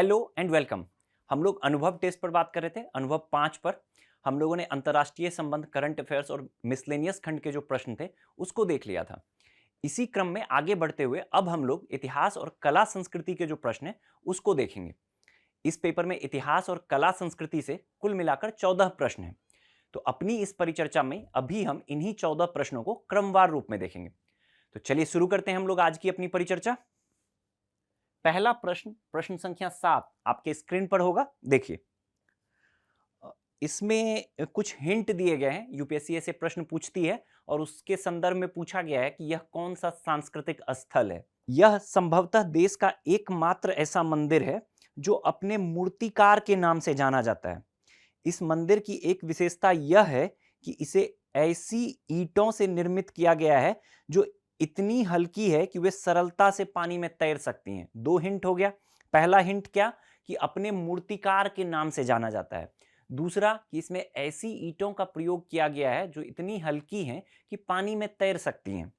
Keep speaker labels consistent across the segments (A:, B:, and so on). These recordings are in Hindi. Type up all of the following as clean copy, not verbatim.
A: Hello and welcome. हम लोग अनुभव टेस्ट पर बात कर रहे थे। अनुभव 5 पर हम लोगों ने अंतर्राष्ट्रीय संबंध, करंट अफेयर्स और मिसलेनियस खंड के जो प्रश्न थे उसको देख लिया था। इसी क्रम में आगे बढ़ते हुए अब हम लोग इतिहास और कला संस्कृति के जो प्रश्न है उसको देखेंगे। इस पेपर में इतिहास और कला संस्कृति से कुल मिलाकर 14 प्रश्न हैं। तो अपनी इस परिचर्चा में अभी हम इन्हीं 14 प्रश्नों को क्रमवार रूप में देखेंगे। तो चलिए शुरू करते हैं हम लोग आज की अपनी परिचर्चा। पहला प्रश्न, प्रश्न संख्या 7 आपके स्क्रीन पर होगा, देखिए। इसमें कुछ हिंट दिए गए हैं। यूपीएससी ऐसे प्रश्न पूछती है और उसके संदर्भ में पूछा गया है कि यह कौन सा सांस्कृतिक स्थल है। यह संभवतः देश का एकमात्र ऐसा मंदिर है जो अपने मूर्तिकार के नाम से जाना जाता है। इस मंदिर की एक विशेषता यह है कि इसे ऐसी ईंटों से निर्मित किया गया है जो इतनी हल्की है कि वे सरलता से पानी में तैर सकती हैं। 2 हिंट हो गया। पहला हिंट क्या, कि अपने मूर्तिकार के नाम से जाना जाता है। दूसरा कि इसमें ऐसी ईंटों का प्रयोग किया गया है जो इतनी हल्की हैं कि पानी में तैर सकती हैं।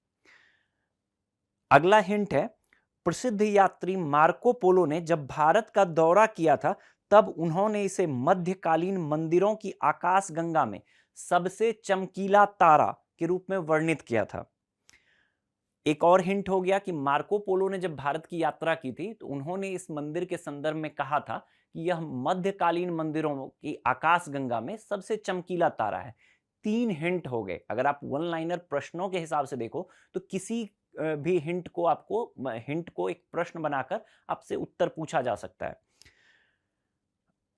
A: अगला हिंट है, प्रसिद्ध यात्री मार्को पोलो ने जब भारत का दौरा किया था तब उन्होंने इसे मध्यकालीन मंदिरों की आकाशगंगा में सबसे चमकीला तारा के रूप में वर्णित किया था। एक और हिंट हो गया कि मार्को पोलो ने जब भारत की यात्रा की थी तो उन्होंने इस मंदिर के संदर्भ में कहा था कि यह मध्यकालीन मंदिरों की आकाशगंगा में सबसे चमकीला तारा है। 3 हिंट हो गए। अगर आप वन लाइनर प्रश्नों के हिसाब से देखो तो किसी भी हिंट को एक प्रश्न बनाकर आपसे उत्तर पूछा जा सकता है।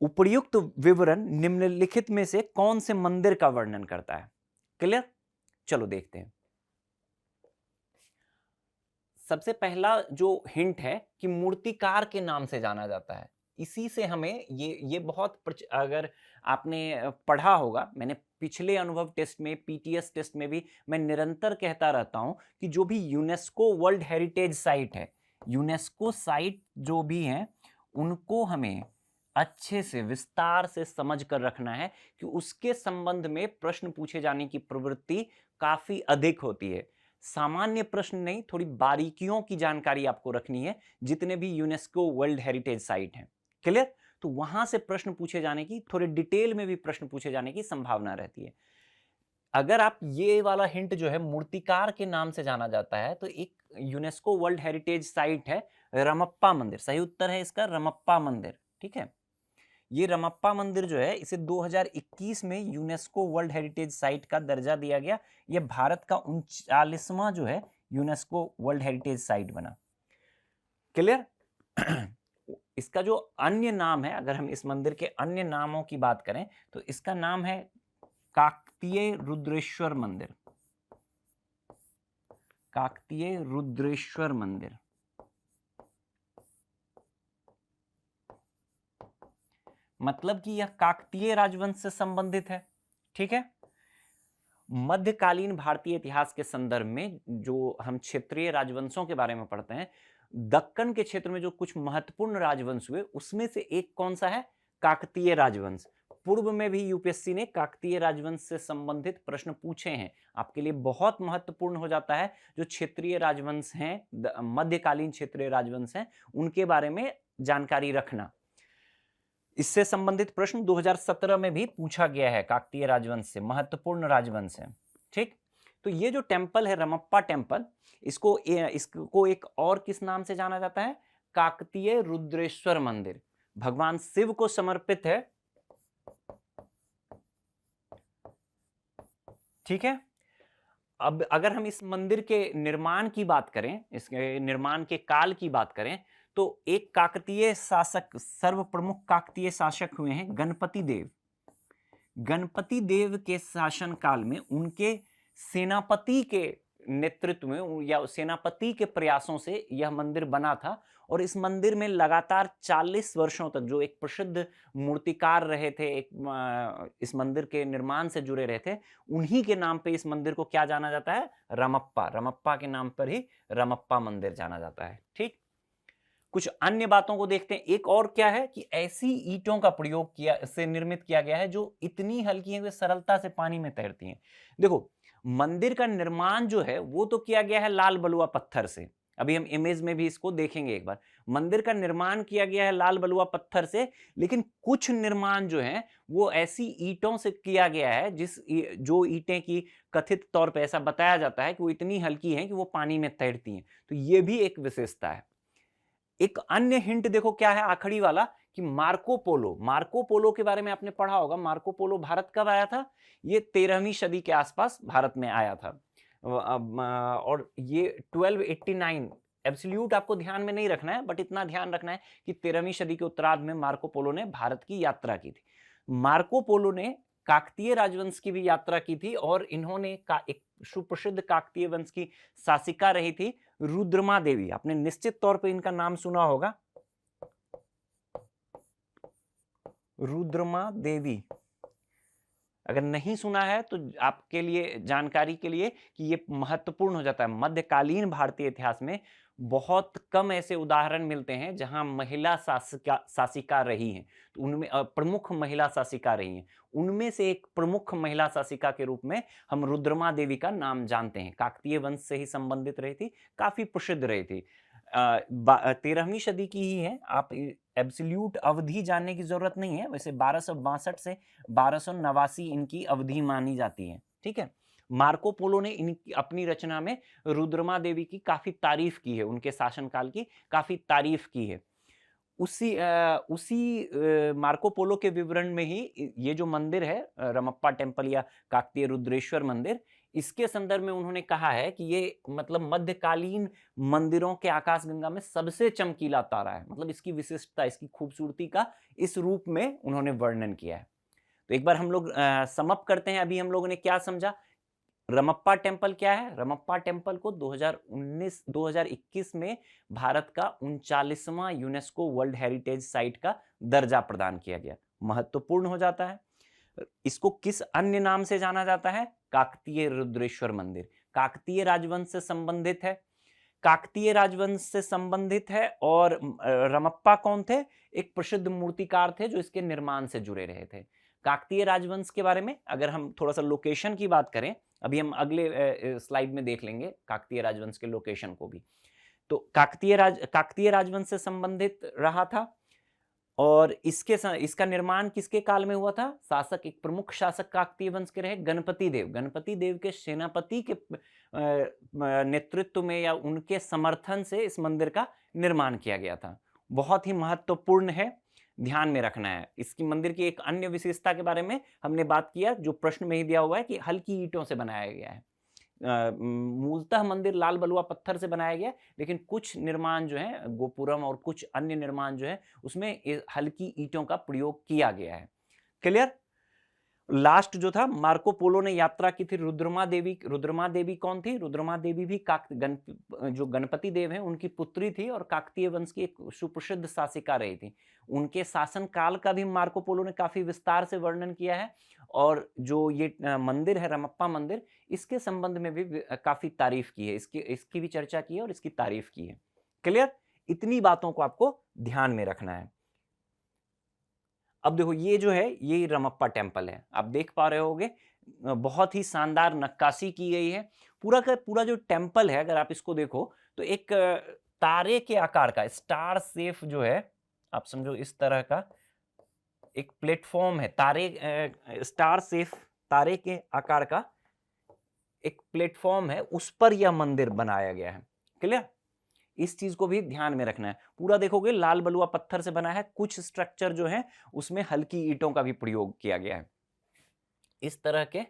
A: उपर्युक्त विवरण निम्नलिखित में से कौन से मंदिर का वर्णन करता है? क्लियर? चलो देखते हैं। सबसे पहला जो हिंट है कि मूर्तिकार के नाम से जाना जाता है। इसी से हमें ये बहुत अगर आपने पढ़ा होगा, मैंने पिछले अनुभव टेस्ट में, पीटीएस टेस्ट में भी मैं निरंतर कहता रहता हूं कि जो भी यूनेस्को वर्ल्ड हेरिटेज साइट है, यूनेस्को साइट जो भी हैं, उनको हमें अच्छे से विस्तार से समझ कर रखना है कि उसके संबंध में प्रश्न पूछे जाने की प्रवृत्ति काफी अधिक होती है। सामान्य प्रश्न नहीं, थोड़ी बारीकियों की जानकारी आपको रखनी है जितने भी यूनेस्को वर्ल्ड हेरिटेज साइट हैं। क्लियर? तो वहां से प्रश्न पूछे जाने की, थोड़े डिटेल में भी प्रश्न पूछे जाने की संभावना रहती है। अगर आप ये वाला हिंट जो है मूर्तिकार के नाम से जाना जाता है, तो एक यूनेस्को वर्ल्ड हेरिटेज साइट है रमप्पा मंदिर। सही उत्तर है इसका रमप्पा मंदिर। ठीक है, ये रमप्पा मंदिर जो है इसे 2021 में यूनेस्को वर्ल्ड हेरिटेज साइट का दर्जा दिया गया। यह भारत का 39वां जो है यूनेस्को वर्ल्ड हेरिटेज साइट बना। क्लियर? इसका जो अन्य नाम है, अगर हम इस मंदिर के अन्य नामों की बात करें तो इसका नाम है काकतीय रुद्रेश्वर मंदिर। काकतीय रुद्रेश्वर मंदिर। मतलब कि यह काकतीय राजवंश से संबंधित है। ठीक है, मध्यकालीन भारतीय इतिहास के संदर्भ में जो हम क्षेत्रीय राजवंशों के बारे में पढ़ते हैं, दक्कन के क्षेत्र में जो कुछ महत्वपूर्ण राजवंश हुए उसमें से एक कौन सा है? काकतीय राजवंश। पूर्व में भी यूपीएससी ने काकतीय राजवंश से संबंधित प्रश्न पूछे हैं। आपके लिए बहुत महत्वपूर्ण हो जाता है जो क्षेत्रीय राजवंश हैं, मध्यकालीन क्षेत्रीय राजवंश हैं, उनके बारे में जानकारी रखना। इससे संबंधित प्रश्न 2017 में भी पूछा गया है। काकतीय राजवंश से महत्वपूर्ण राजवंश है। ठीक, तो ये जो टेम्पल है रमप्पा टेम्पल, इसको एक और किस नाम से जाना जाता है? काकतीय रुद्रेश्वर मंदिर। भगवान शिव को समर्पित है। ठीक है, अब अगर हम इस मंदिर के निर्माण की बात करें, इसके निर्माण के काल की बात करें, तो एक काकतीय शासक, सर्व प्रमुख काकतीय शासक हुए हैं गणपति देव। गणपति देव के शासन काल में उनके सेनापति के नेतृत्व में या सेनापति के प्रयासों से यह मंदिर बना था। और इस मंदिर में लगातार 40 वर्षों तक जो एक प्रसिद्ध मूर्तिकार रहे थे, इस मंदिर के निर्माण से जुड़े रहे थे, उन्हीं के नाम पे इस मंदिर को क्या जाना जाता है? रमप्पा। रमप्पा के नाम पर ही रमप्पा मंदिर जाना जाता है। ठीक, कुछ अन्य बातों को देखते हैं। एक और क्या है कि ऐसी ईंटों का प्रयोग से निर्मित किया गया है जो इतनी हल्की हैं वे सरलता से पानी में तैरती हैं। देखो, मंदिर का निर्माण जो है वो तो किया गया है लाल बलुआ पत्थर से, अभी हम इमेज में भी इसको देखेंगे एक बार। मंदिर का निर्माण किया गया है लाल बलुआ पत्थर से, लेकिन कुछ निर्माण जो है वो ऐसी ईंटों से किया गया है जो ईंटें की कथित तौर पे ऐसा बताया जाता है कि वो इतनी हल्की हैं कि वो पानी में तैरती हैं। तो ये भी एक विशेषता है। एक अन्य हिंट देखो क्या है आखिरी वाला, कि मार्को पोलो के बारे में आपने पढ़ा होगा। मार्को पोलो भारत कब आया था? ये 13वीं सदी के आसपास भारत में आया था। और ये 1289, एब्सोल्यूट आपको ध्यान में नहीं रखना है, बट इतना ध्यान रखना है कि 13वीं सदी के उत्तरार्ध में मार्को पोलो ने भारत की यात्रा की थी। मार्को पोलो ने काकतीय राजवंश की भी यात्रा की थी, और इन्होंने एक सुप्रसिद्ध काकतीय वंश की शासिका रही थी रुद्रमा देवी। आपने निश्चित तौर पे इनका नाम सुना होगा, रुद्रमा देवी। अगर नहीं सुना है तो आपके लिए जानकारी के लिए कि ये महत्वपूर्ण हो जाता है। मध्यकालीन भारतीय इतिहास में बहुत कम ऐसे उदाहरण मिलते हैं जहां महिला शासिका रही हैं। तो उनमें प्रमुख महिला शासिका रही हैं। उनमें से एक प्रमुख महिला शासिका के रूप में हम रुद्रमा देवी का नाम जानते हैं। काकतीय वंश से ही संबंधित रही थी, काफी प्रसिद्ध रही थी। 13वीं सदी की ही है। आप एब्सोल्यूट अवधि जानने की जरूरत नहीं है। वैसे 1262 से 1289 इनकी अवधि मानी जाती है। ठीक है। मार्को पोलो ने इनकी अपनी रचना में रुद्रमा देवी की काफी तारीफ की है, उनके शासनकाल की काफी तारीफ की है। उसी मार्को पोलो के विवरण में ही ये जो मंदिर है रमप्पा टेम्पल या काकतीय रुद्रेश्वर मंदिर, इसके संदर्भ में उन्होंने कहा है कि ये मतलब मध्यकालीन मंदिरों के आकाशगंगा में सबसे चमकीला तारा है। मतलब इसकी विशिष्टता, इसकी खूबसूरती का इस रूप में उन्होंने वर्णन किया है। तो एक बार हम लोग समअप करते हैं। अभी हम लोगों ने क्या समझा? रमप्पा टेम्पल क्या है? रमप्पा टेम्पल को 2021 में भारत का 39वां यूनेस्को वर्ल्ड हेरिटेज साइट का दर्जा प्रदान किया गया। महत्वपूर्ण हो जाता है। इसको किस अन्य नाम से जाना जाता है? काकतीय रुद्रेश्वर मंदिर। काकतीय राजवंश से संबंधित है। काकतीय राजवंश से संबंधित है। और रमप्पा कौन थे? एक प्रसिद्ध मूर्तिकार थे जो इसके निर्माण से जुड़े रहे थे। काकतीय राजवंश के बारे में अगर हम थोड़ा सा लोकेशन की बात करें, अभी हम अगले स्लाइड में देख लेंगे काकतीय राजवंश के लोकेशन को भी। तो काकतीय राजवंश से संबंधित रहा था। और इसका निर्माण किसके काल में हुआ था? एक प्रमुख शासक काकतीय वंश के रहे गणपति देव। गणपति देव के सेनापति के नेतृत्व में या उनके समर्थन से इस मंदिर का निर्माण किया गया था। बहुत ही महत्वपूर्ण है, ध्यान में रखना है। इसकी मंदिर की एक अन्य विशेषता के बारे में हमने बात किया, जो प्रश्न में ही दिया हुआ है कि हल्की ईंटों से बनाया गया है। मूलतः मंदिर लाल बलुआ पत्थर से बनाया गया, लेकिन कुछ निर्माण जो है गोपुरम और कुछ अन्य निर्माण जो है उसमें हल्की ईंटों का प्रयोग किया गया है। क्लियर? लास्ट जो था, मार्को पोलो ने यात्रा की थी रुद्रमा देवी। रुद्रमा देवी कौन थी? रुद्रमा देवी भी जो गणपति देव हैं उनकी पुत्री थी और काकतीय वंश की एक सुप्रसिद्ध शासिका रही थी। उनके शासन काल का भी मार्को पोलो ने काफी विस्तार से वर्णन किया है। और जो ये मंदिर है रमप्पा मंदिर, इसके संबंध में भी काफी तारीफ की है। इसकी भी चर्चा की है और इसकी तारीफ की है। क्लियर? इतनी बातों को आपको ध्यान में रखना है। अब देखो ये जो है ये रमप्पा टेम्पल है। आप देख पा रहे होगे बहुत ही शानदार नक्काशी की गई है। पूरा का पूरा जो टेम्पल है, अगर आप इसको देखो तो एक तारे के आकार का स्टार शेप जो है, आप समझो इस तरह का एक प्लेटफॉर्म है। स्टार शेप तारे के आकार का एक प्लेटफॉर्म है, उस पर यह मंदिर बनाया गया है। क्लियर? इस चीज को भी ध्यान में रखना है। पूरा देखोगे लाल बलुआ पत्थर से बना है। कुछ स्ट्रक्चर जो है उसमें हल्की ईंटों का भी प्रयोग किया गया है। इस तरह के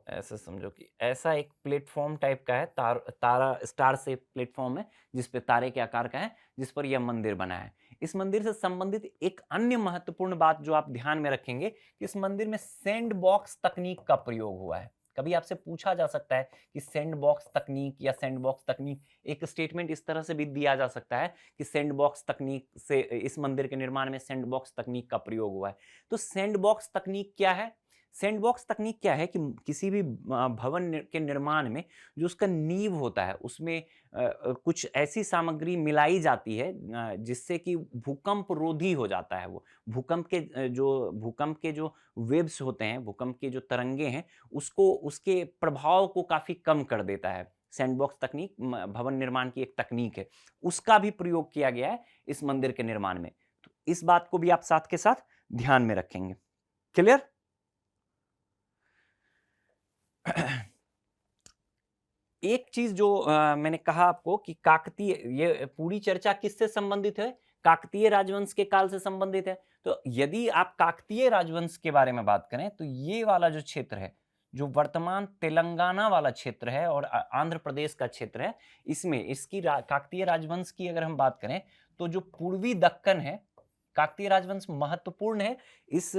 A: ऐसे समझो कि ऐसा एक प्लेटफॉर्म टाइप का है, तारा स्टार से प्लेटफॉर्म है जिस पे तारे के आकार का है, जिस पर यह मंदिर बना है। इस मंदिर से संबंधित एक अन्य महत्वपूर्ण बात जो आप ध्यान में रखेंगे कि इस मंदिर में सैंड बॉक्स तकनीक का प्रयोग हुआ है। कभी आपसे पूछा जा सकता है कि सैंड बॉक्स तकनीक या सैंड बॉक्स तकनीक, एक स्टेटमेंट इस तरह से भी दिया जा सकता है कि सैंड बॉक्स तकनीक से इस मंदिर के निर्माण में सैंड बॉक्स तकनीक का प्रयोग हुआ है। तो सैंड बॉक्स तकनीक क्या है? सैंडबॉक्स तकनीक क्या है कि किसी भी भवन के निर्माण में जो उसका नींव होता है उसमें कुछ ऐसी सामग्री मिलाई जाती है जिससे कि भूकंप रोधी हो जाता है। वो भूकंप के जो वेव्स होते हैं, भूकंप के जो तरंगे हैं, उसको उसके प्रभाव को काफी कम कर देता है। सैंडबॉक्स तकनीक भवन निर्माण की एक तकनीक है, उसका भी प्रयोग किया गया है इस मंदिर के निर्माण में। तो इस बात को भी आप साथ के साथ ध्यान में रखेंगे। क्लियर? एक चीज जो मैंने कहा आपको कि काकतीय, ये पूरी चर्चा किससे संबंधित है? काकतीय राजवंश के काल से संबंधित है। तो यदि आप काकतीय राजवंश के बारे में बात करें तो ये वाला जो क्षेत्र है, जो वर्तमान तेलंगाना वाला क्षेत्र है और आंध्र प्रदेश का क्षेत्र है, इसमें इसकी काकतीय राजवंश की अगर हम बात करें तो जो पूर्वी दक्कन है, काकतीय राजवंश महत्वपूर्ण है। इस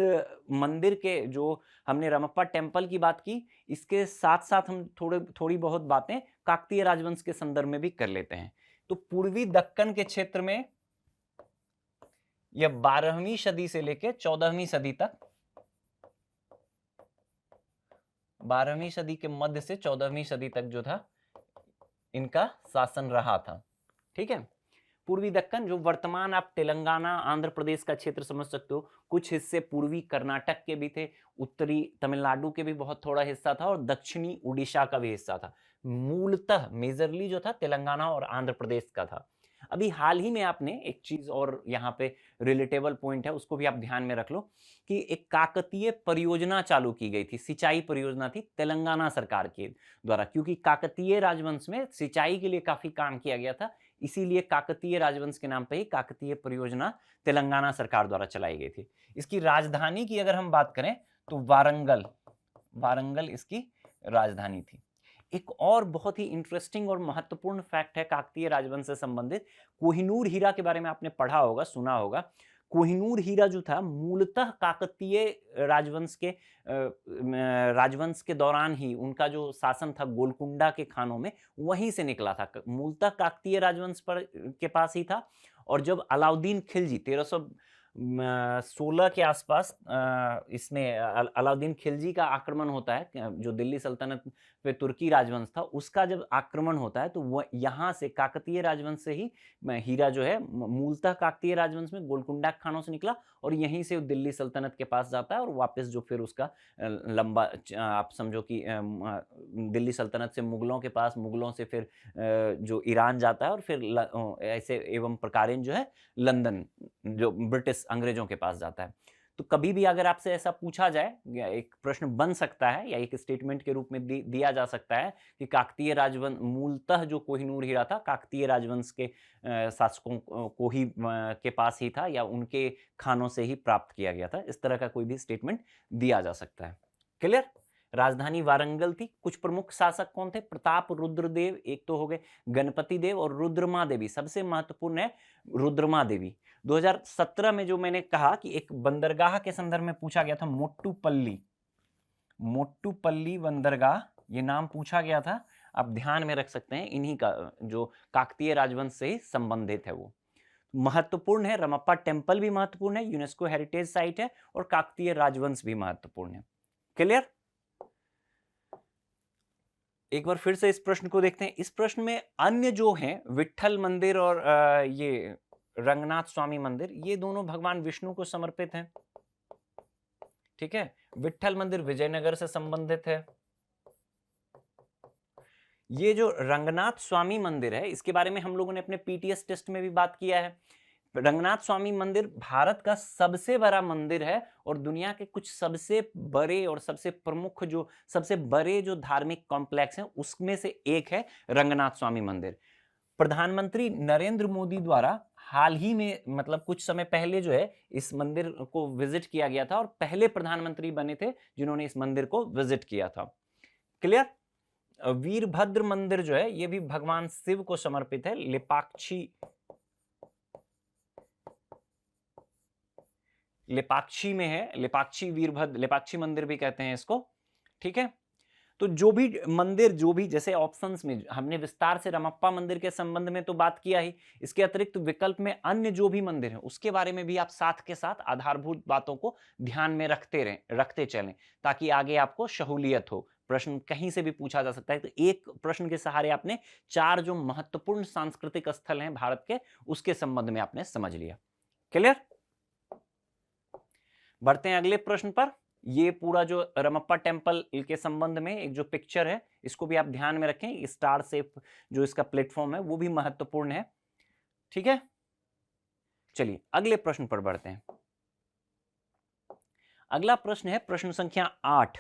A: मंदिर के, जो हमने रमप्पा टेम्पल की बात की, इसके साथ साथ हम थोड़ी बहुत बातें काकतीय राजवंश के संदर्भ में भी कर लेते हैं। तो पूर्वी दक्कन के क्षेत्र में यह 12वीं सदी से लेकर 14वीं सदी तक, 12वीं सदी के मध्य से 14वीं सदी तक जो था इनका शासन रहा था। ठीक है, पूर्वी दक्कन जो वर्तमान आप तेलंगाना आंध्र प्रदेश का क्षेत्र समझ सकते हो, कुछ हिस्से पूर्वी कर्नाटक के भी थे, उत्तरी तमिलनाडु के भी बहुत थोड़ा हिस्सा था और दक्षिणी उड़ीसा का भी हिस्सा था। मूलतः मेजरली जो था तेलंगाना और आंध्र प्रदेश का था। अभी हाल ही में आपने एक चीज और यहाँ पे रिलेटेबल पॉइंट है, उसको भी आप ध्यान में रख लो कि एक काकतीय परियोजना चालू की गई थी, सिंचाई परियोजना थी तेलंगाना सरकार के द्वारा, क्योंकि काकतीय राजवंश में सिंचाई के लिए काफी काम किया गया था, इसीलिए काकतीय राजवंश के नाम पे ही काकतीय परियोजना तेलंगाना सरकार द्वारा चलाई गई थी। इसकी राजधानी की अगर हम बात करें तो वारंगल इसकी राजधानी थी। एक और बहुत ही इंटरेस्टिंग और महत्वपूर्ण फैक्ट है काकतीय राजवंश से संबंधित, कोहिनूर हीरा के बारे में आपने पढ़ा होगा, सुना होगा। कोहिनूर हीरा जो था मूलतः काकतीय राजवंश के दौरान ही, उनका जो शासन था गोलकुंडा के खानों में, वहीं से निकला था। मूलतः काकतीय राजवंश के पास ही था। और जब अलाउद्दीन खिलजी 1316 के आसपास इसमें अलाउद्दीन खिलजी का आक्रमण होता है, जो दिल्ली सल्तनत पे तुर्की राजवंश था, उसका जब आक्रमण होता है तो वह यहाँ से काकतीय राजवंश से ही हीरा जो है मूलतः काकतीय राजवंश में गोलकुंडा खानों से निकला और यहीं से दिल्ली सल्तनत के पास जाता है और वापस जो फिर उसका लंबा, आप समझो कि दिल्ली सल्तनत से मुगलों के पास, मुगलों से फिर जो ईरान जाता है और फिर ऐसे एवं प्रकारेण जो है लंदन, जो ब्रिटिश अंग्रेजों के पास जाता है। तो कभी भी अगर आपसे ऐसा पूछा जाए, या एक प्रश्न बन सकता है या एक स्टेटमेंट के रूप में दिया जा सकता है कि काकतीय राजवंश, मूलतः जो कोहिनूर हीरा था काकतीय राजवंश के शासकों को ही के पास ही था या उनके खानों से ही प्राप्त किया गया था, इस तरह का कोई भी स्टेटमेंट दिया जा सकता है। क्लियर? राजधानी वारंगल थी। कुछ प्रमुख शासक कौन थे? प्रताप रुद्रदेव एक तो हो गए, गणपति देव और रुद्रमा देवी। सबसे महत्वपूर्ण है रुद्रमा देवी। 2017 में जो मैंने कहा कि एक बंदरगाह के संदर्भ में पूछा गया था, मोट्टुपल्ली बंदरगाह, ये नाम पूछा गया था, आप ध्यान में रख सकते हैं, इन्हीं का जो काकतीय राजवंश से ही संबंधित है वो महत्वपूर्ण है। रमप्पा टेम्पल भी महत्वपूर्ण है, यूनेस्को हेरिटेज साइट है और काकतीय राजवंश भी महत्वपूर्ण है। क्लियर? एक बार फिर से इस प्रश्न को देखते हैं। इस प्रश्न में अन्य जो हैं, विट्ठल मंदिर और ये रंगनाथ स्वामी मंदिर, ये दोनों भगवान विष्णु को समर्पित हैं। ठीक है, विट्ठल मंदिर विजयनगर से संबंधित है। ये जो रंगनाथ स्वामी मंदिर है, इसके बारे में हम लोगों ने अपने पीटीएस टेस्ट में भी बात किया है। रंगनाथ स्वामी मंदिर भारत का सबसे बड़ा मंदिर है और दुनिया के कुछ सबसे बड़े और सबसे प्रमुख, जो सबसे बड़े जो धार्मिक कॉम्प्लेक्स हैं उसमें से एक है रंगनाथ स्वामी मंदिर। प्रधानमंत्री नरेंद्र मोदी द्वारा हाल ही में, मतलब कुछ समय पहले जो है, इस मंदिर को विजिट किया गया था और पहले प्रधानमंत्री बने थे जिन्होंने इस मंदिर को विजिट किया था। क्लियर? वीरभद्र मंदिर जो है ये भी भगवान शिव को समर्पित है। लेपाक्षी में है, लेपाक्षी वीरभद्र, लेपाक्षी मंदिर भी कहते हैं इसको। ठीक है, तो जो भी मंदिर, जो भी जैसे ऑप्शंस में हमने विस्तार से रमप्पा मंदिर के संबंध में तो बात किया ही, इसके अतिरिक्त विकल्प में अन्य जो भी मंदिर हैं उसके बारे में भी आप साथ के साथ आधारभूत बातों को ध्यान में रखते चलें, ताकि आगे आपको सहूलियत हो। प्रश्न कहीं से भी पूछा जा सकता है, तो एक प्रश्न के सहारे आपने 4 जो महत्वपूर्ण सांस्कृतिक स्थल हैं भारत के, उसके संबंध में आपने समझ लिया। क्लियर? बढ़ते हैं अगले प्रश्न पर। ये पूरा जो रमप्पा टेम्पल के संबंध में एक जो पिक्चर है, इसको भी आप ध्यान में रखें। स्टार शेप जो इसका प्लेटफॉर्म है वो भी महत्वपूर्ण है। ठीक है, चलिए अगले प्रश्न पर बढ़ते हैं। अगला प्रश्न है प्रश्न संख्या 8।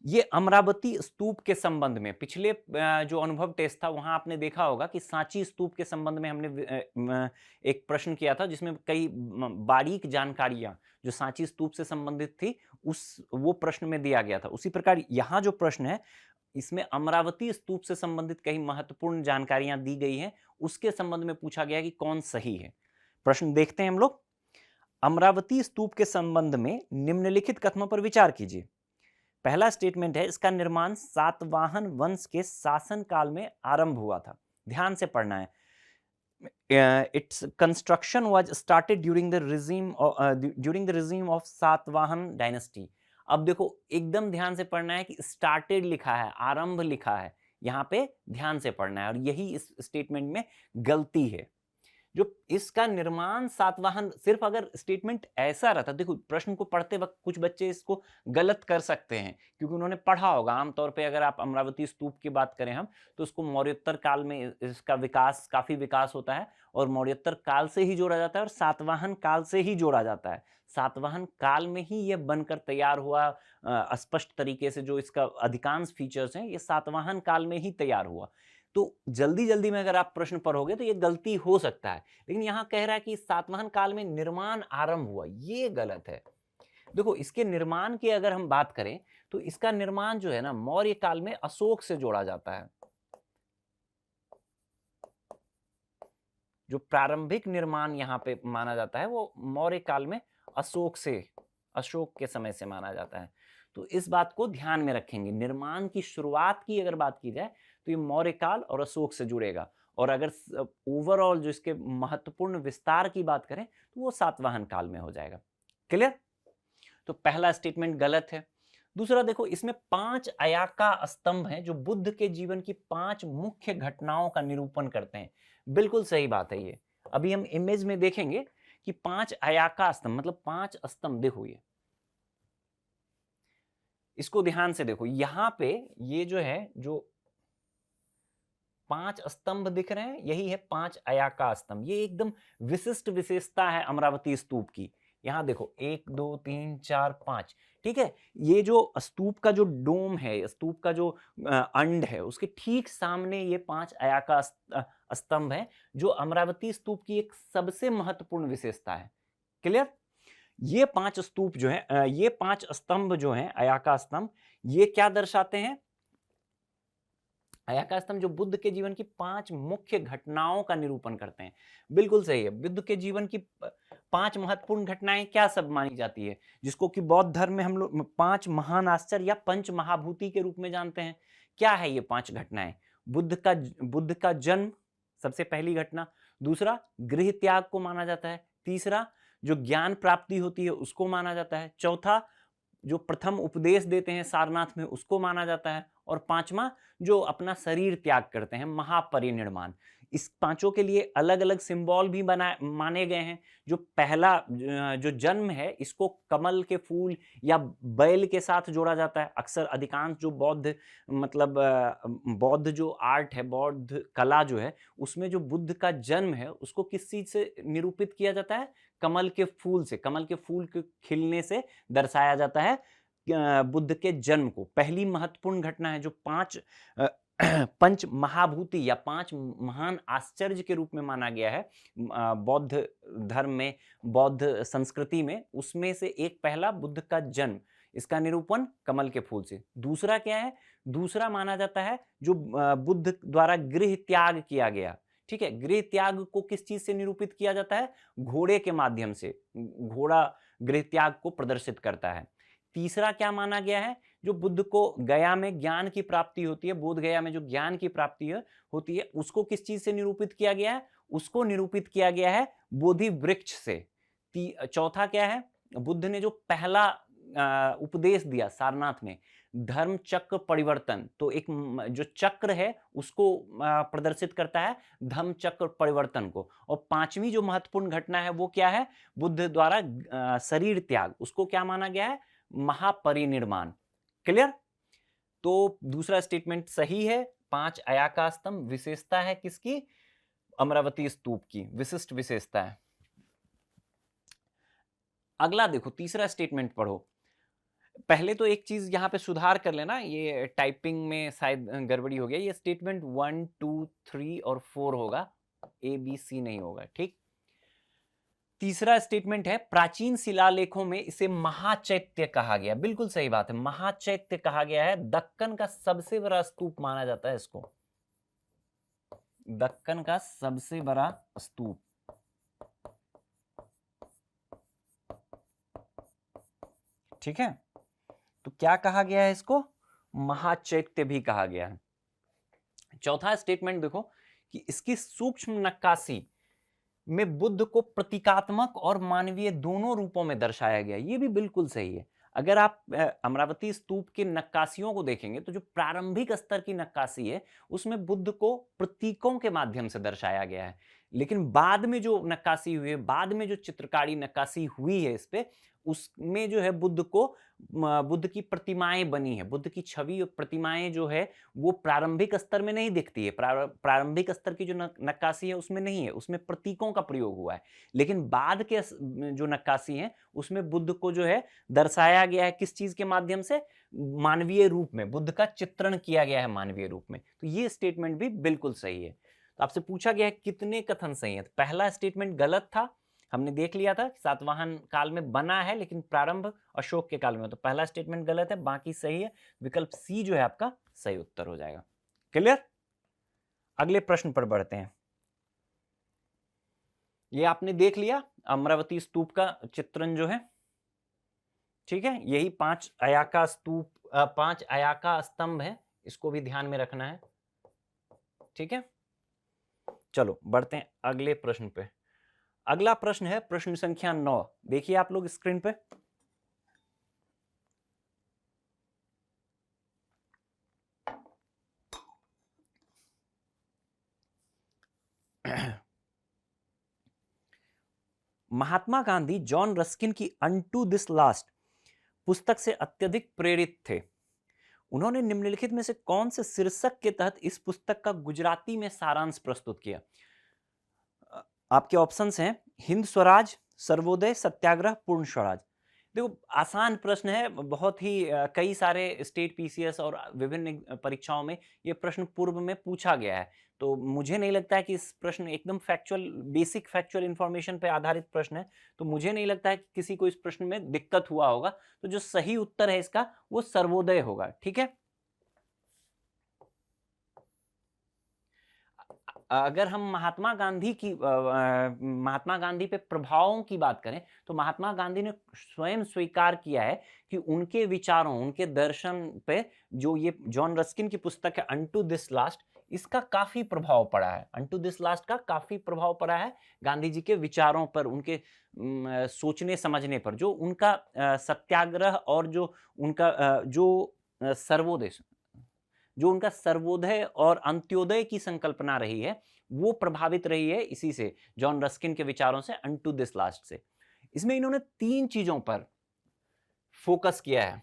A: ये अमरावती स्तूप के संबंध में पिछले जो अनुभव टेस्ट था वहां आपने देखा होगा कि सांची स्तूप के संबंध में हमने एक प्रश्न किया था जिसमें कई बारीक जानकारियां जो सांची स्तूप से संबंधित थी उस वो प्रश्न में दिया गया था। उसी प्रकार यहाँ जो प्रश्न है इसमें अमरावती स्तूप से संबंधित कई महत्वपूर्ण जानकारियां दी गई हैं, उसके संबंध में पूछा गया कि कौन सही है। प्रश्न देखते हैं हम लोग। अमरावती स्तूप के संबंध में निम्नलिखित कथनों पर विचार कीजिए। पहला स्टेटमेंट है इसका निर्माण सातवाहन वंश के शासन काल में आरंभ हुआ था। ध्यान से पढ़ना है। Its construction was started during the regime of Satavahana dynasty. अब देखो एकदम ध्यान से पढ़ना है कि स्टार्टेड लिखा है, आरंभ लिखा है, यहाँ पे ध्यान से पढ़ना है और यही इस स्टेटमेंट में गलती है। जो इसका निर्माण सातवाहन, सिर्फ अगर स्टेटमेंट ऐसा रहता, देखो प्रश्न को पढ़ते वक्त कुछ बच्चे इसको गलत कर सकते हैं क्योंकि उन्होंने पढ़ा होगा। आमतौर पे अगर आप अमरावती स्तूप की बात करें हम तो उसको मौर्योत्तर काल में इसका विकास, काफी विकास होता है और मौर्योत्तर काल से ही जोड़ा जाता है और सातवाहन काल से ही जोड़ा जाता है। सातवाहन काल में ही यह बनकर तैयार हुआ। स्पष्ट तरीके से जो इसका अधिकांश फीचर्स हैं ये सातवाहन काल में ही तैयार हुआ। तो जल्दी जल्दी में अगर आप प्रश्न पढ़ोगे तो ये गलती हो सकता है, लेकिन यहां कह रहा है कि सातवाहन काल में निर्माण आरंभ हुआ, ये गलत है। देखो इसके निर्माण की अगर हम बात करें तो इसका निर्माण जो है ना मौर्य काल में अशोक से जोड़ा जाता है। जो प्रारंभिक निर्माण यहाँ पे माना जाता है वो मौर्य काल में अशोक के समय से माना जाता है। तो इस बात को ध्यान में रखेंगे। निर्माण की शुरुआत की अगर बात की जाए तो ये मौर्य काल और अशोक से जुड़ेगा, और अगर ओवरऑल जो इसके महत्वपूर्ण विस्तार की बात करें तो वो सातवाहन काल में हो जाएगा। क्लियर? तो पहला स्टेटमेंट गलत है। दूसरा देखो, इसमें 5 अयाका स्तंभ हैं जो बुद्ध के जीवन की 5 मुख्य घटनाओं का निरूपण करते हैं। बिल्कुल सही बात है ये। अभी हम इमेज में देखेंगे कि 5 अयाका स्तंभ मतलब 5 स्तंभ। देखो ये, इसको ध्यान से देखो, यहां पे ये जो है जो 5 स्तंभ दिख रहे हैं यही है 5 अयाका स्तंभ। ये एकदम विशिष्ट विशेषता है अमरावती स्तूप की। यहां देखो 1 2 3 4 5, ठीक है। ये जो स्तूप का जो डोम है, स्तूप का जो अंड है, उसके ठीक सामने ये 5 अयाका स्तंभ है जो अमरावती स्तूप की एक सबसे महत्वपूर्ण विशेषता है। क्लियर? ये 5 स्तूप जो है, ये 5 स्तंभ जो हैं अयाका स्तंभ, ये क्या दर्शाते हैं? अयाका स्तंभ जो बुद्ध के जीवन की 5 मुख्य घटनाओं का निरूपण करते हैं। बिल्कुल सही है। बुद्ध के जीवन की 5 महत्वपूर्ण घटनाएं क्या सब मानी जाती है, जिसको कि बौद्ध धर्म में हम लोग 5 महान आश्चर्य या पंच महाभूति के रूप में जानते हैं। क्या है ये 5 घटनाएं? बुद्ध का जन्म सबसे पहली घटना। दूसरा, गृह त्याग को माना जाता है। तीसरा, जो ज्ञान प्राप्ति होती है उसको माना जाता है। चौथा, जो प्रथम उपदेश देते हैं सारनाथ में उसको माना जाता है। और पांचवा, जो अपना शरीर त्याग करते हैं, महापरिनिर्वाण। इस पांचों के लिए अलग अलग सिंबल भी माने गए हैं। जो पहला जो जन्म है इसको कमल के फूल या बैल के साथ जोड़ा जाता है। अक्सर अधिकांश जो बौद्ध मतलब बौद्ध जो आर्ट है, बौद्ध कला जो है, उसमें जो बुद्ध का जन्म है उसको किस चीज से निरूपित किया जाता है? कमल के फूल से, कमल के फूल के खिलने से दर्शाया जाता है बुद्ध के जन्म को। पहली महत्वपूर्ण घटना है जो 5 पंच महाभूति या 5 महान आश्चर्य के रूप में माना गया है बौद्ध धर्म में, बौद्ध संस्कृति में। उसमें से एक पहला बुद्ध का जन्म, इसका निरूपण कमल के फूल से। दूसरा क्या है? दूसरा माना जाता है जो बुद्ध द्वारा गृह त्याग किया गया। ठीक है, गृह त्याग को किस चीज से निरूपित किया जाता है? घोड़े के माध्यम से। घोड़ा गृह त्याग को प्रदर्शित करता है। तीसरा क्या माना गया है? जो बुद्ध को गया में ज्ञान की प्राप्ति होती है, बोध गया में जो ज्ञान की प्राप्ति होती है, उसको किस चीज से निरूपित किया गया है? उसको निरूपित किया गया है बोधि वृक्ष से। चौथा क्या है? बुद्ध ने जो पहला उपदेश दिया सारनाथ में, धर्म चक्र परिवर्तन, तो एक जो चक्र है उसको प्रदर्शित करता है, धम्म चक्र परिवर्तन को। और पांचवी जो महत्वपूर्ण घटना है वो क्या है, बुद्ध द्वारा शरीर त्याग, उसको क्या माना गया है, महापरिनिर्वाण। क्लियर? तो दूसरा स्टेटमेंट सही है। 5 अयाका स्तंभ विशेषता है किसकी, अमरावती स्तूप की विशिष्ट विशेषता है। अगला देखो, तीसरा स्टेटमेंट पढ़ो। पहले तो एक चीज यहां पे सुधार कर लेना, ये टाइपिंग में शायद गड़बड़ी हो गया, ये स्टेटमेंट 1 2 3 और 4 होगा, ए बी सी नहीं होगा, ठीक। तीसरा स्टेटमेंट है, प्राचीन शिलालेखों में इसे महाचैत्य कहा गया। बिल्कुल सही बात है, महाचैत्य कहा गया है। दक्कन का सबसे बड़ा स्तूप माना जाता है इसको, दक्कन का सबसे बड़ा स्तूप। ठीक है, तो क्या कहा गया है इसको, महाचैत्य भी कहा गया है। चौथा स्टेटमेंट देखो कि इसकी सूक्ष्म नक्काशी में बुद्ध को प्रतीकात्मक और मानवीय दोनों रूपों में दर्शाया गया। ये भी बिल्कुल सही है। अगर आप अमरावती स्तूप की नक्काशियों को देखेंगे तो जो प्रारंभिक स्तर की नक्काशी है उसमें बुद्ध को प्रतीकों के माध्यम से दर्शाया गया है, लेकिन बाद में जो नक्काशी हुई है, बाद में जो चित्रकारी नक्काशी हुई है इस पे, उसमें जो है बुद्ध की प्रतिमाएं बनी है, बुद्ध की छवि और प्रतिमाएं जो है वो प्रारंभिक स्तर में नहीं दिखती है। प्रारंभिक स्तर की जो नक्काशी है उसमें नहीं है, उसमें प्रतीकों का प्रयोग हुआ है। लेकिन बाद के जो नक्काशी है उसमें बुद्ध को जो है दर्शाया गया है किस चीज के माध्यम से, मानवीय रूप में, बुद्ध का चित्रण किया गया है मानवीय रूप में। तो ये स्टेटमेंट भी बिल्कुल सही है। तो आपसे पूछा गया है कितने कथन सही है, तो पहला स्टेटमेंट गलत था, हमने देख लिया था सातवाहन काल में बना है लेकिन प्रारंभ अशोक के काल में, तो पहला स्टेटमेंट गलत है, बाकी सही है। विकल्प सी जो है आपका सही उत्तर हो जाएगा। क्लियर? अगले प्रश्न पर बढ़ते हैं। ये आपने देख लिया अमरावती स्तूप का चित्रण जो है, ठीक है, यही 5 अयाका स्तूप, 5 अयाका स्तंभ है, इसको भी ध्यान में रखना है। ठीक है, चलो बढ़ते हैं अगले प्रश्न पे। अगला प्रश्न है प्रश्न संख्या 9, देखिए आप लोग स्क्रीन पे। महात्मा गांधी जॉन रस्किन की अनटू दिस लास्ट पुस्तक से अत्यधिक प्रेरित थे। उन्होंने निम्नलिखित में से कौन से शीर्षक के तहत इस पुस्तक का गुजराती में सारांश प्रस्तुत किया। आपके ऑप्शंस हैं हिंद स्वराज, सर्वोदय, सत्याग्रह, पूर्ण स्वराज। देखो आसान प्रश्न है, बहुत ही कई सारे स्टेट पीसीएस और विभिन्न परीक्षाओं में ये प्रश्न पूर्व में पूछा गया है, तो मुझे नहीं लगता है कि इस प्रश्न एकदम फैक्चुअल, बेसिक फैक्चुअल इंफॉर्मेशन पे आधारित प्रश्न है, तो मुझे नहीं लगता है कि किसी को इस प्रश्न में दिक्कत हुआ होगा। तो जो सही उत्तर है इसका वो सर्वोदय होगा। ठीक है, अगर हम महात्मा गांधी पे प्रभावों की बात करें तो महात्मा गांधी ने स्वयं स्वीकार किया है कि उनके विचारों, उनके दर्शन पे जो ये जॉन रस्किन की पुस्तक है अनटू दिस लास्ट, इसका काफी प्रभाव पड़ा है। अनटू दिस लास्ट का काफी प्रभाव पड़ा है गांधी जी के विचारों पर, उनके सोचने समझने पर। जो उनका सत्याग्रह और जो उनका सर्वोदय, जो उनका सर्वोदय और अंत्योदय की संकल्पना रही है, वो प्रभावित रही है इसी से, जॉन रस्किन के विचारों से, अनटू दिस लास्ट से। इसमें इन्होंने 3 चीजों पर फोकस किया है।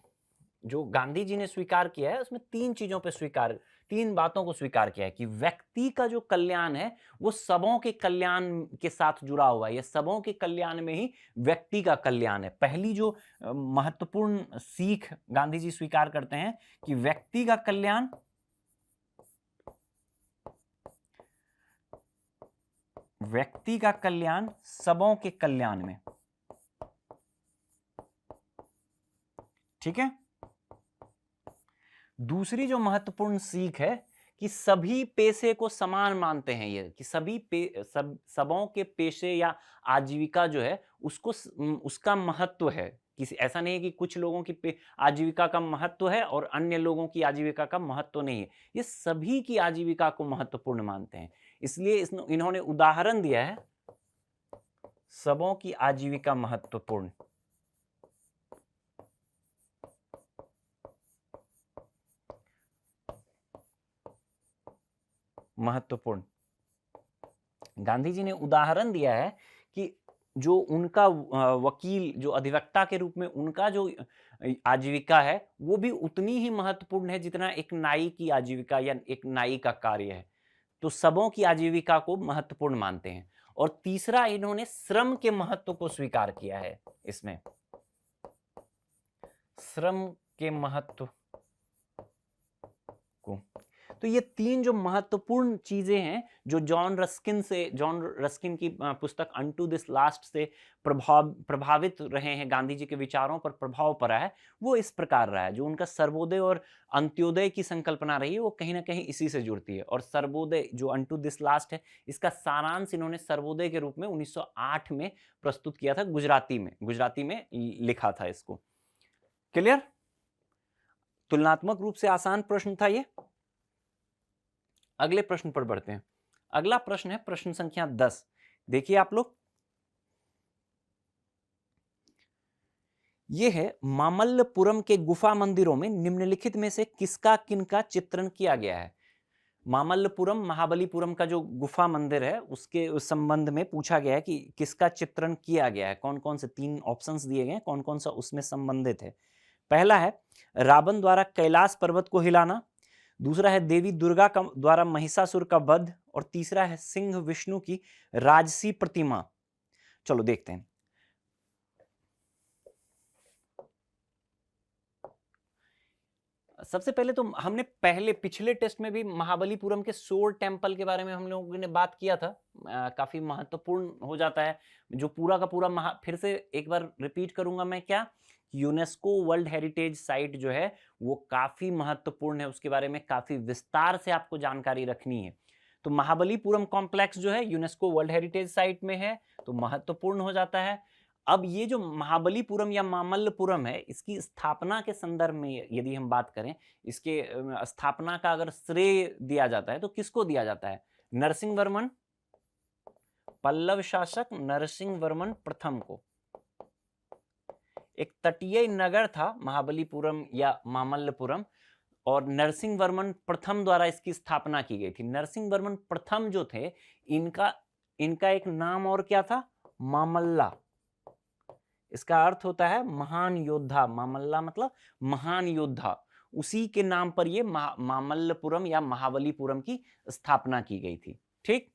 A: जो गांधी जी ने स्वीकार किया है उसमें 3 चीजों पर स्वीकार, 3 बातों को स्वीकार किया है कि व्यक्ति का जो कल्याण है वो सबों के कल्याण के साथ जुड़ा हुआ है, ये सबों के कल्याण में ही व्यक्ति का कल्याण है। पहली जो महत्वपूर्ण सीख गांधी जी स्वीकार करते हैं कि व्यक्ति का कल्याण सबों के कल्याण में। ठीक है, दूसरी जो महत्वपूर्ण सीख है कि सभी पेशे को समान मानते हैं, ये कि सबों के पेशे या आजीविका जो है उसको उसका महत्व है। किसी ऐसा नहीं है कि कुछ लोगों की आजीविका का महत्व है और अन्य लोगों की आजीविका का महत्व नहीं है, ये सभी की आजीविका को महत्वपूर्ण मानते हैं। इसलिए इन्होंने उदाहरण दिया है सबों की आजीविका महत्वपूर्ण। महत्वपूर्ण। गांधी जी ने उदाहरण दिया है कि जो उनका वकील, जो अधिवक्ता के रूप में उनका जो आजीविका है वो भी उतनी ही महत्वपूर्ण है जितना एक नाई की आजीविका या एक नाई का कार्य है। तो सबों की आजीविका को महत्वपूर्ण मानते हैं। और तीसरा, इन्होंने श्रम के महत्व को स्वीकार किया है। इसमें श्रम के महत्व को, तो ये तीन जो महत्वपूर्ण चीजें हैं जो जॉन रस्किन की पुस्तक अनटू दिस लास्ट से प्रभावित रहे हैं, गांधी जी के विचारों पर प्रभाव पड़ा है, वो इस प्रकार रहा है। जो उनका सर्वोदय और अंत्योदय की संकल्पना रही है वो कहीं ना कहीं इसी से जुड़ती है। और सर्वोदय जो अनटू दिस लास्ट है, इसका सारांश इन्होंने सर्वोदय के रूप में 1908 में प्रस्तुत किया था, गुजराती में लिखा था इसको। क्लियर? तुलनात्मक रूप से आसान प्रश्न था ये। अगले प्रश्न पर बढ़ते हैं। अगला प्रश्न है प्रश्न संख्या 10। देखिए आप लोग, यह है मामल्लपुरम के गुफा मंदिरों में निम्नलिखित में से किनका चित्रण किया गया है। मामल्लपुरम, महाबलीपुरम का जो गुफा मंदिर है उसके उस संबंध में पूछा गया है कि किसका चित्रण किया गया है। कौन कौन से 3 ऑप्शंस दिए गए हैं, कौन कौन सा उसमें संबंधित है। पहला है रावण द्वारा कैलाश पर्वत को हिलाना, दूसरा है देवी दुर्गा द्वारा महिषासुर का वध, और तीसरा है सिंह विष्णु की राजसी प्रतिमा। चलो देखते हैं। सबसे पहले तो हमने पिछले टेस्ट में भी महाबलीपुरम के सोर टेम्पल के बारे में हम लोगों ने बात किया था। काफी महत्वपूर्ण हो जाता है जो पूरा का पूरा फिर से एक बार रिपीट करूंगा मैं, क्या यूनेस्को वर्ल्ड हेरिटेज साइट जो है वो काफी महत्वपूर्ण है, उसके बारे में काफी विस्तार से आपको जानकारी रखनी है। तो महाबलीपुरम कॉम्प्लेक्स जो है यूनेस्को वर्ल्ड हेरिटेज साइट में है तो महत्वपूर्ण हो जाता है। अब ये जो महाबलीपुरम या मामल्लपुरम है, इसकी स्थापना के संदर्भ में यदि हम बात करें, इसके स्थापना का अगर श्रेय दिया जाता है तो किसको दिया जाता है? नरसिंह वर्मन, पल्लव शासक नरसिंह वर्मन प्रथम को। एक तटीय नगर था महाबलीपुरम या मामल्लपुरम, और नरसिंह वर्मन प्रथम द्वारा इसकी स्थापना की गई थी। नरसिंह वर्मन प्रथम जो थे, इनका एक नाम और क्या था? मामल्ला। इसका अर्थ होता है महान योद्धा। मामल्ला मतलब महान योद्धा। उसी के नाम पर ये मामल्लपुरम या महाबलीपुरम की स्थापना की गई थी। ठीक,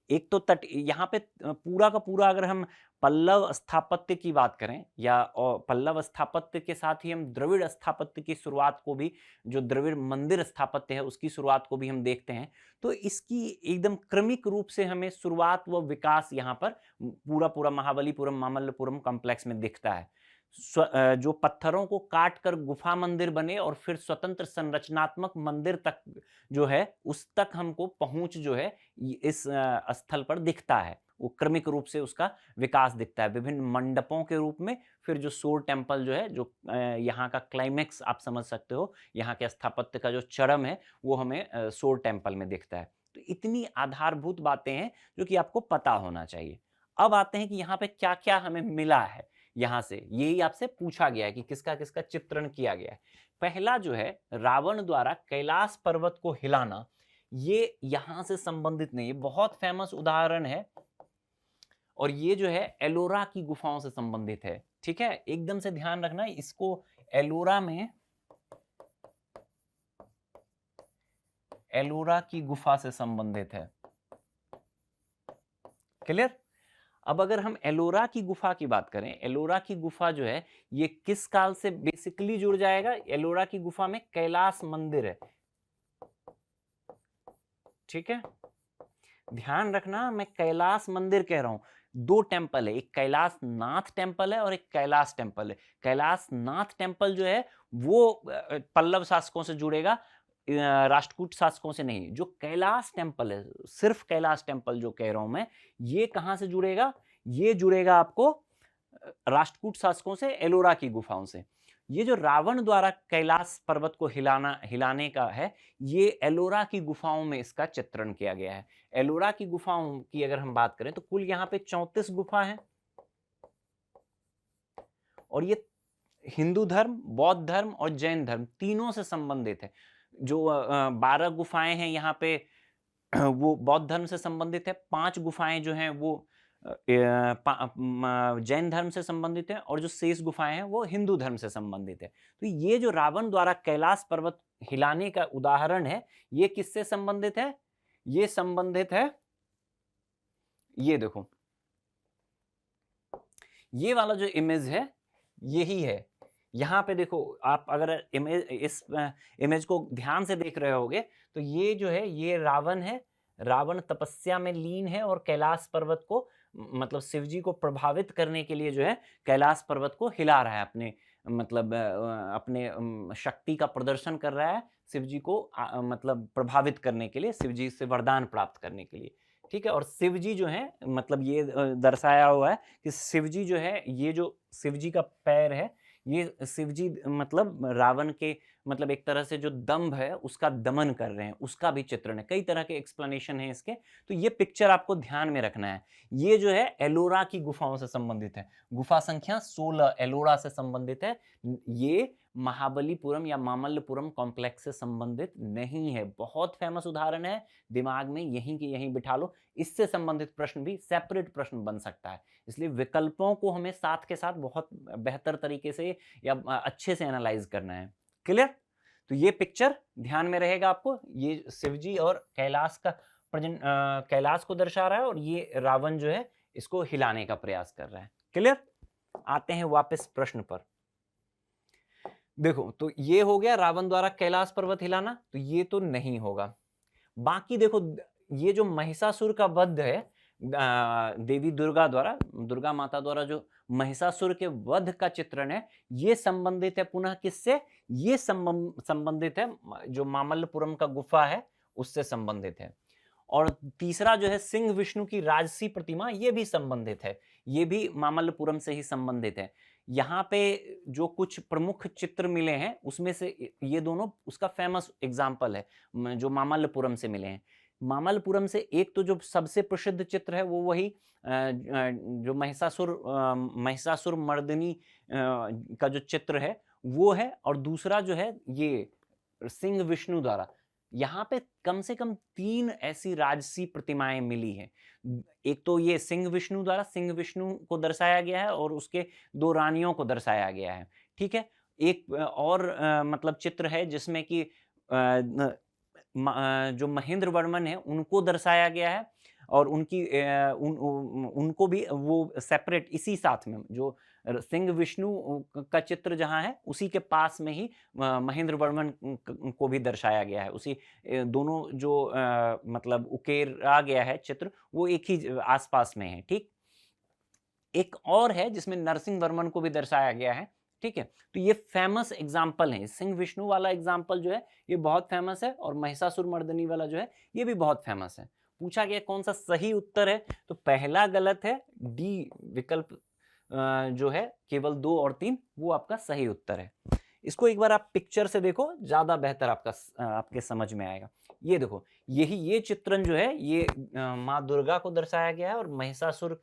A: एक तो यहाँ पे पूरा का पूरा अगर हम पल्लव स्थापत्य की बात करें, या पल्लव स्थापत्य के साथ ही हम द्रविड़ स्थापत्य की शुरुआत को भी, जो द्रविड़ मंदिर स्थापत्य है उसकी शुरुआत को भी हम देखते हैं, तो इसकी एकदम क्रमिक रूप से हमें शुरुआत व विकास यहाँ पर पूरा महाबलीपुरम मामल्लपुरम कॉम्प्लेक्स में दिखता है। जो पत्थरों को काट कर गुफा मंदिर बने और फिर स्वतंत्र संरचनात्मक मंदिर तक जो है, उस तक हमको पहुंच जो है इस स्थल पर दिखता है। वो क्रमिक रूप से उसका विकास दिखता है विभिन्न मंडपों के रूप में। फिर जो सोर टेम्पल जो है, जो यहाँ का क्लाइमेक्स आप समझ सकते हो, यहाँ के स्थापत्य का जो चरम है वो हमें सोर टेम्पल में दिखता है। तो इतनी आधारभूत बातें हैं जो कि आपको पता होना चाहिए। अब आते हैं कि यहाँ पे क्या क्या हमें मिला है। यहाँ से यही आपसे पूछा गया है कि किसका किसका चित्रण किया गया है। पहला जो है रावण द्वारा कैलाश पर्वत को हिलाना, ये यहां से संबंधित नहीं है, बहुत फेमस उदाहरण है, और ये जो है एलोरा की गुफाओं से संबंधित है। ठीक है, एकदम से ध्यान रखना, इसको एलोरा की गुफा से संबंधित है। क्लियर? अब अगर हम एलोरा की गुफा की बात करें, एलोरा की गुफा जो है ये किस काल से बेसिकली जुड़ जाएगा? एलोरा की गुफा में कैलाश मंदिर है। ठीक है, ध्यान रखना, मैं कैलाश मंदिर कह रहा हूं। 2 टेम्पल है, एक कैलाश नाथ टेम्पल है और एक कैलाश टेम्पल है। कैलाश नाथ टेम्पल जो है वो पल्लव शासकों से जुड़ेगा, राष्ट्रकूट शासकों से नहीं। जो कैलाश टेम्पल है, सिर्फ कैलाश टेम्पल जो कह रहा हूं मैं, ये कहां से जुड़ेगा? ये जुड़ेगा आपको राष्ट्रकूट शासकों से, एलोरा की गुफाओं से। ये जो रावण द्वारा कैलाश पर्वत को हिलाने का है, ये एलोरा की गुफाओं में इसका चित्रण किया गया है। एलोरा की गुफाओं की अगर हम बात करें तो कुल यहाँ पे 34 गुफा हैं, और ये हिंदू धर्म, बौद्ध धर्म और जैन धर्म तीनों से संबंधित है। जो 12 गुफाएं हैं यहाँ पे वो बौद्ध धर्म से संबंधित है। 5 गुफाएं जो हैं वो जैन धर्म से संबंधित है, और जो शेष गुफाएं हैं वो हिंदू धर्म से संबंधित है। तो ये जो रावण द्वारा कैलाश पर्वत हिलाने का उदाहरण है, ये किससे संबंधित है? ये संबंधित है, ये देखो, ये वाला जो इमेज है यही है। यहां पे देखो, आप अगर इस इमेज को ध्यान से देख रहे होगे तो ये जो है ये रावण है। रावण तपस्या में लीन है और कैलाश पर्वत को, मतलब शिव जी को प्रभावित करने के लिए जो है कैलाश पर्वत को हिला रहा है, अपने मतलब अपने शक्ति का प्रदर्शन कर रहा है शिव जी को मतलब प्रभावित करने के लिए, शिव जी से वरदान प्राप्त करने के लिए। ठीक है। और शिव जी जो है, मतलब ये दर्शाया हुआ है कि शिव जी जो है, ये जो शिव जी का पैर है, ये शिव जी मतलब रावण के, मतलब एक तरह से जो दंभ है उसका दमन कर रहे हैं, उसका भी चित्रण है। कई तरह के एक्सप्लेनेशन है इसके। तो ये पिक्चर आपको ध्यान में रखना है। ये जो है एलोरा की गुफाओं से संबंधित है। गुफा संख्या 16 एलोरा से संबंधित है। ये महाबलीपुरम या मामल्लपुरम कॉम्प्लेक्स से संबंधित नहीं है। बहुत फेमस उदाहरण है, दिमाग में यहीं के यहीं बिठा लो। इससे संबंधित प्रश्न भी सेपरेट प्रश्न बन सकता है। इसलिए विकल्पों को हमें साथ के साथ बहुत बेहतर तरीके से या अच्छे से एनालाइज करना है। क्लियर? तो ये पिक्चर ध्यान में रहेगा आपको। ये शिवजी और कैलाश का कैलाश को दर्शा रहा है, और ये रावण जो है इसको हिलाने का प्रयास कर रहा है। क्लियर? आते हैं वापस प्रश्न पर। देखो, तो ये हो गया रावण द्वारा कैलाश पर्वत हिलाना, तो ये तो नहीं होगा। बाकी देखो, ये जो महिषासुर का वध है देवी दुर्गा द्वारा, दुर्गा माता द्वारा जो महिषासुर के वध का चित्रण है, ये संबंधित है पुनः किससे? ये संबंधित है जो मामल्लपुरम का गुफा है उससे संबंधित है। और तीसरा जो है सिंह विष्णु की राजसी प्रतिमा, ये भी संबंधित है, ये भी मामल्लपुरम से ही संबंधित है। यहाँ पे जो कुछ प्रमुख चित्र मिले हैं उसमें से ये दोनों उसका फेमस एग्जाम्पल है जो मामल्लपुरम से मिले हैं। मामल्लपुरम से एक तो जो सबसे प्रसिद्ध चित्र है वो वही जो महिषासुर मर्दिनी का जो चित्र है वो है, और दूसरा जो है ये सिंह विष्णु द्वारा। यहाँ पे कम से कम 3 ऐसी राजसी प्रतिमाएं मिली हैं। एक तो ये सिंह विष्णु द्वारा, सिंह विष्णु को दर्शाया गया है और उसके 2 रानियों को दर्शाया गया है। ठीक है। एक और मतलब चित्र है जिसमें कि जो महेंद्र वर्मन है उनको दर्शाया गया है, और उनको भी वो सेपरेट इसी साथ में, जो सिंह विष्णु का चित्र जहां है उसी के पास में ही महेंद्र वर्मन को भी दर्शाया गया है। उसी दोनों जो मतलब उकेरा गया है चित्र, वो एक ही आसपास में है। ठीक। एक और है जिसमें नरसिंह वर्मन को भी दर्शाया गया है। ठीक है। तो ये फेमस एग्जाम्पल है। सिंह विष्णु वाला एग्जाम्पल जो है ये बहुत फेमस है, और महिषासुर मर्दिनी वाला जो है ये भी बहुत फेमस है। पूछा गया कौन सा सही उत्तर है, तो पहला गलत है, डी विकल्प जो है केवल 2 और 3 वो आपका सही उत्तर है। इसको एक बार आप पिक्चर से देखो, ज्यादा बेहतर आपके समझ में आएगा। ये देखो, ये चित्रण जो है ये माँ दुर्गा को दर्शाया गया है, और महिषासुर,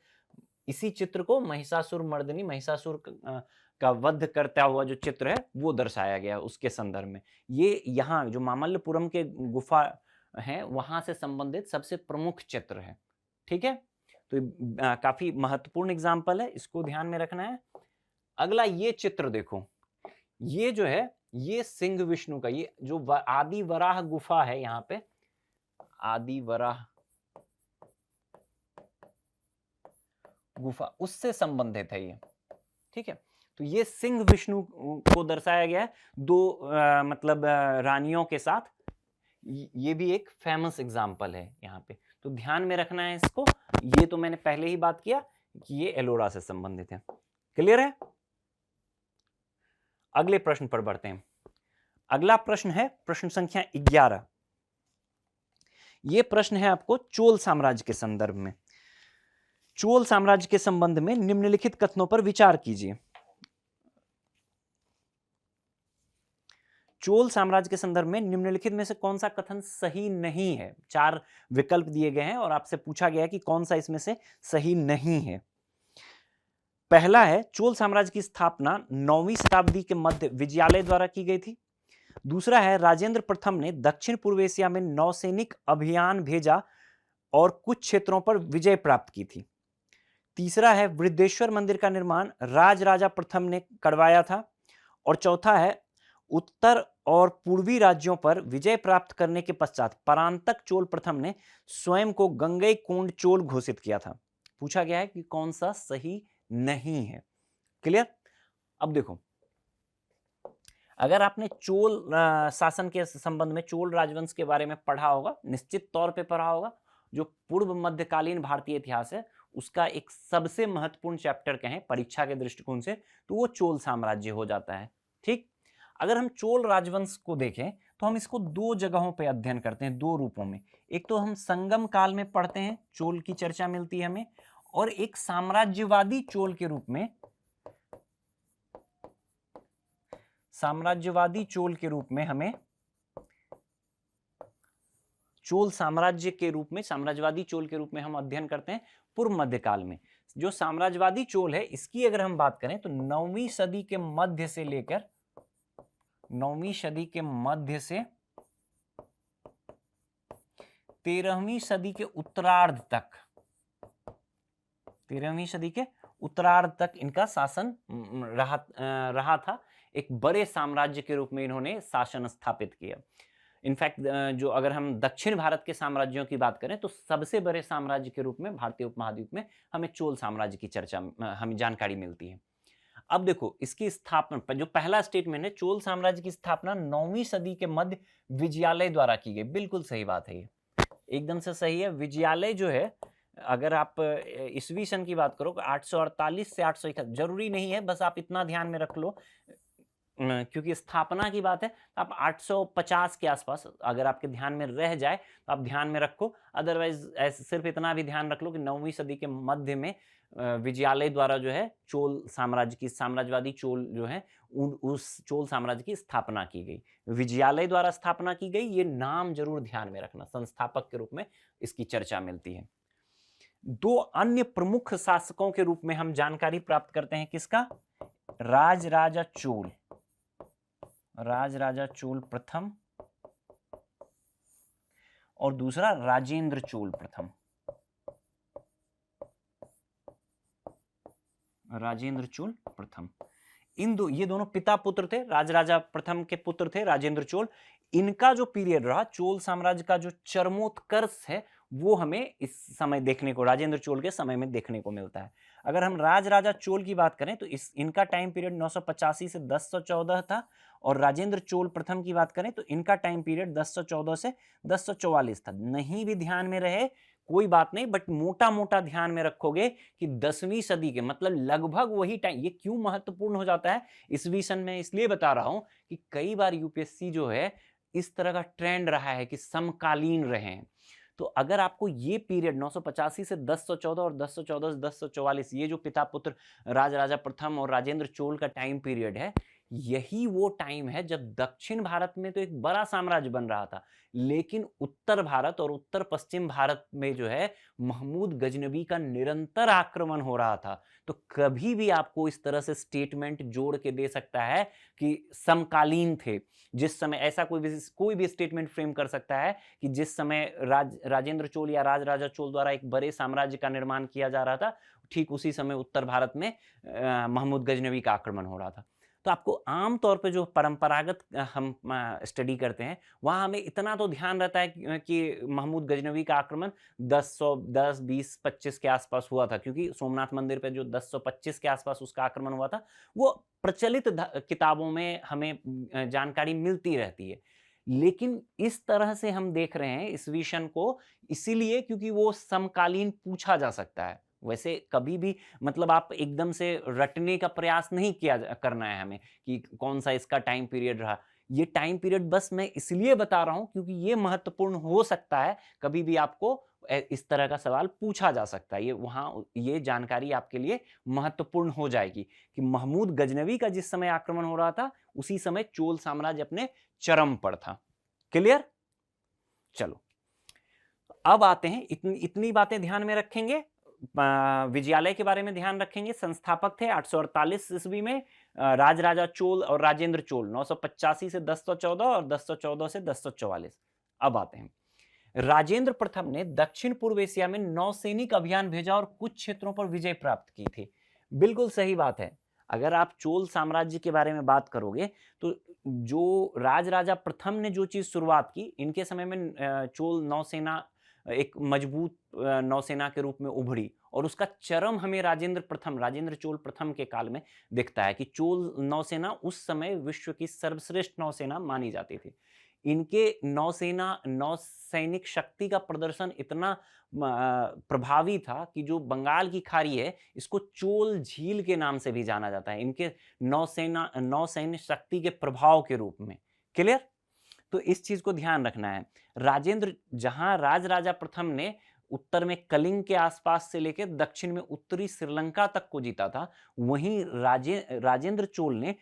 A: इसी चित्र को महिषासुर मर्दिनी, महिषासुर का वध करता हुआ जो चित्र है वो दर्शाया गया है उसके संदर्भ में। ये यहाँ जो मामल्लपुरम के गुफा है वहां से संबंधित सबसे प्रमुख चित्र है। ठीक है। तो काफी महत्वपूर्ण एग्जाम्पल है, इसको ध्यान में रखना है। अगला ये चित्र देखो, ये जो है ये सिंह विष्णु का, ये जो आदि वराह गुफा है, यहाँ पे आदि वराह गुफा उससे संबंधित है ये। ठीक है। तो ये सिंह विष्णु को दर्शाया गया है 2 मतलब रानियों के साथ। ये भी एक फेमस एग्जाम्पल है यहाँ पे, तो ध्यान में रखना है इसको। ये तो मैंने पहले ही बात किया कि ये एलोरा से संबंधित है। क्लियर है? अगले प्रश्न पर बढ़ते हैं। अगला प्रश्न है प्रश्न संख्या 11। ये प्रश्न है आपको चोल साम्राज्य के संदर्भ में। चोल साम्राज्य के संबंध में निम्नलिखित कथनों पर विचार कीजिए। चोल साम्राज्य के संदर्भ में निम्नलिखित में से कौन सा कथन सही नहीं है? 4 विकल्प दिए गए हैं और आपसे पूछा गया है कि कौन सा इसमें से सही नहीं है। पहला है, चोल साम्राज्य की स्थापना 9वीं शताब्दी के मध्य विजयालय द्वारा की गई थी। दूसरा है राजेंद्र प्रथम ने दक्षिण पूर्व एशिया में नौसैनिक अभियान भेजा और कुछ क्षेत्रों पर विजय प्राप्त की थी। तीसरा है वृद्धेश्वर मंदिर का निर्माण राजराजा प्रथम ने करवाया था। और चौथा है उत्तर और पूर्वी राज्यों पर विजय प्राप्त करने के पश्चात परांतक चोल प्रथम ने स्वयं को गंगईकोंड चोल घोषित किया था। पूछा गया है कि कौन सा सही नहीं है। क्लियर? अब देखो, अगर आपने चोल शासन के संबंध में, चोल राजवंश के बारे में पढ़ा होगा, निश्चित तौर पे पढ़ा होगा, जो पूर्व मध्यकालीन भारतीय इतिहास है उसका एक सबसे महत्वपूर्ण चैप्टर कहें परीक्षा के दृष्टिकोण से तो वो चोल साम्राज्य हो जाता है। ठीक, अगर हम चोल राजवंश को देखें तो हम इसको दो जगहों पे अध्ययन करते हैं, दो रूपों में। एक तो हम संगम काल में पढ़ते हैं, चोल की चर्चा मिलती है हमें, और एक साम्राज्यवादी चोल के रूप में, साम्राज्यवादी चोल के रूप में हमें चोल साम्राज्य के रूप में, साम्राज्यवादी चोल के रूप में हम अध्ययन करते हैं पूर्व मध्यकाल में। जो साम्राज्यवादी चोल है इसकी अगर हम बात करें तो 9वीं सदी के मध्य से लेकर 9वीं सदी के मध्य से 13वीं सदी के उत्तरार्ध तक, 13वीं सदी के उत्तरार्ध तक इनका शासन रहा था। एक बड़े साम्राज्य के रूप में इन्होंने शासन स्थापित किया। इनफैक्ट जो अगर हम दक्षिण भारत के साम्राज्यों की बात करें तो सबसे बड़े साम्राज्य के रूप में भारतीय उपमहाद्वीप में हमें चोल साम्राज्य की चर्चा, हमें जानकारी मिलती है। अब देखो, इसकी स्थापना, जो पहला स्टेटमेंट है, चोल साम्राज्य की स्थापना 9वीं सदी के मध्य विजयालय द्वारा की गई। बिल्कुल सही बात है, ये एकदम से सही है। विजयालय जो है, अगर आप ईस्वी सन की बात करो 848 से 861, जरूरी नहीं है, बस आप इतना ध्यान में रख लो क्योंकि स्थापना की बात है, तो आप 850 के आसपास अगर आपके ध्यान में रह जाए तो आप ध्यान में रखो। अदरवाइज ऐसे सिर्फ इतना भी ध्यान रख लो कि 9वीं सदी के मध्य में विजयालय द्वारा जो है चोल साम्राज्य की, साम्राज्यवादी चोल जो है उस चोल साम्राज्य की स्थापना की गई। विजयालय द्वारा स्थापना की गई, ये नाम जरूर ध्यान में रखना, संस्थापक के रूप में इसकी चर्चा मिलती है। दो अन्य प्रमुख शासकों के रूप में हम जानकारी प्राप्त करते हैं, किसका? राजराजा चोल, राजराजा चोल प्रथम, और दूसरा राजेंद्र चोल प्रथम, राजेंद्र चोल प्रथम। ये दोनों पिता पुत्र थे, राजराजा प्रथम के पुत्र थे राजेंद्र चोल। इनका जो पीरियड रहा, चोल साम्राज्य का जो चरमोत्कर्ष है, वो हमें इस समय देखने को, राजेंद्र चोल के समय में देखने को मिलता है। अगर हम राजराजा चोल की बात करें तो इनका टाइम पीरियड 985 से 1014 था, और राजेंद्र चोल प्रथम की बात करें तो इनका टाइम पीरियड 1014 से 1044 था। नहीं भी ध्यान में रहे कोई बात नहीं, बट मोटा मोटा ध्यान में रखोगे कि 10वीं सदी के, मतलब लगभग वही टाइम। ये क्यों महत्वपूर्ण हो जाता है ईस्वी सन में, इसलिए बता रहा हूं कि कई बार यूपीएससी जो है इस तरह का ट्रेंड रहा है कि समकालीन रहे हैं। तो अगर आपको ये पीरियड 985 से 1014 और 1014 से 1044, ये जो पिता पुत्र राजराजा प्रथम और राजेंद्र चोल का टाइम पीरियड है, यही वो टाइम है जब दक्षिण भारत में तो एक बड़ा साम्राज्य बन रहा था, लेकिन उत्तर भारत और उत्तर पश्चिम भारत में जो है महमूद गजनबी का निरंतर आक्रमण हो रहा था। तो कभी भी आपको इस तरह से स्टेटमेंट जोड़ के दे सकता है कि समकालीन थे। जिस समय ऐसा कोई भी स्टेटमेंट फ्रेम कर सकता है कि जिस समय राजेंद्र चोल या राजराजा चोल द्वारा एक बड़े साम्राज्य का निर्माण किया जा रहा था, ठीक उसी समय उत्तर भारत में महमूद गजनबी का आक्रमण हो रहा था। तो आपको आमतौर पे जो परंपरागत हम स्टडी करते हैं वहां हमें इतना तो ध्यान रहता है कि महमूद गजनवी का आक्रमण 10 20 25 के आसपास हुआ था, क्योंकि सोमनाथ मंदिर पे जो 1025 के आसपास उसका आक्रमण हुआ था वो प्रचलित किताबों में हमें जानकारी मिलती रहती है। लेकिन इस तरह से हम देख रहे हैं इस विषय को इसीलिए क्योंकि वो समकालीन पूछा जा सकता है। वैसे कभी भी मतलब आप एकदम से रटने का प्रयास नहीं करना है हमें कि कौन सा इसका टाइम पीरियड रहा। ये टाइम पीरियड बस मैं इसलिए बता रहा हूं क्योंकि ये महत्वपूर्ण हो सकता है, कभी भी आपको इस तरह का सवाल पूछा जा सकता है। ये जानकारी आपके लिए महत्वपूर्ण हो जाएगी कि महमूद गजनवी का जिस समय आक्रमण हो रहा था उसी समय चोल साम्राज्य अपने चरम पर था। क्लियर? चलो अब आते हैं, इतनी बातें ध्यान में रखेंगे विजयालय के बारे में ध्यान रखेंगे। संस्थापक थे 848 ईस्वी में राजराजा चोल और राजेंद्र चोल, 985 से 1014 और 1014 से 1044। अब आते हैं, राजेंद्र प्रथम ने दक्षिण पूर्व एशिया में नौसैनिक अभियान भेजा और कुछ क्षेत्रों पर विजय प्राप्त की थी। बिल्कुल सही बात है। अगर आप चोल साम्राज्य के बारे में बात करोगे तो जो राजराजा प्रथम ने जो चीज शुरुआत की, इनके समय में चोल नौसेना एक मजबूत नौसेना के रूप में उभरी और उसका चरम हमें राजेंद्र चोल प्रथम के काल में दिखता है कि चोल नौसेना उस समय विश्व की सर्वश्रेष्ठ नौसेना मानी जाती थी। इनके नौसैनिक शक्ति का प्रदर्शन इतना प्रभावी था कि जो बंगाल की खाड़ी है इसको चोल झील के नाम से भी जाना जाता है, इनके नौसैन्य शक्ति के प्रभाव के रूप में। क्लियर? तो इस चीज को ध्यान रखना है। जहां राजराजा प्रथम ने उत्तर में कलिंग के आसपास से लेकर दक्षिण में उत्तरी श्रीलंका तक को जीता था, वहीं राजेंद्र चोल ने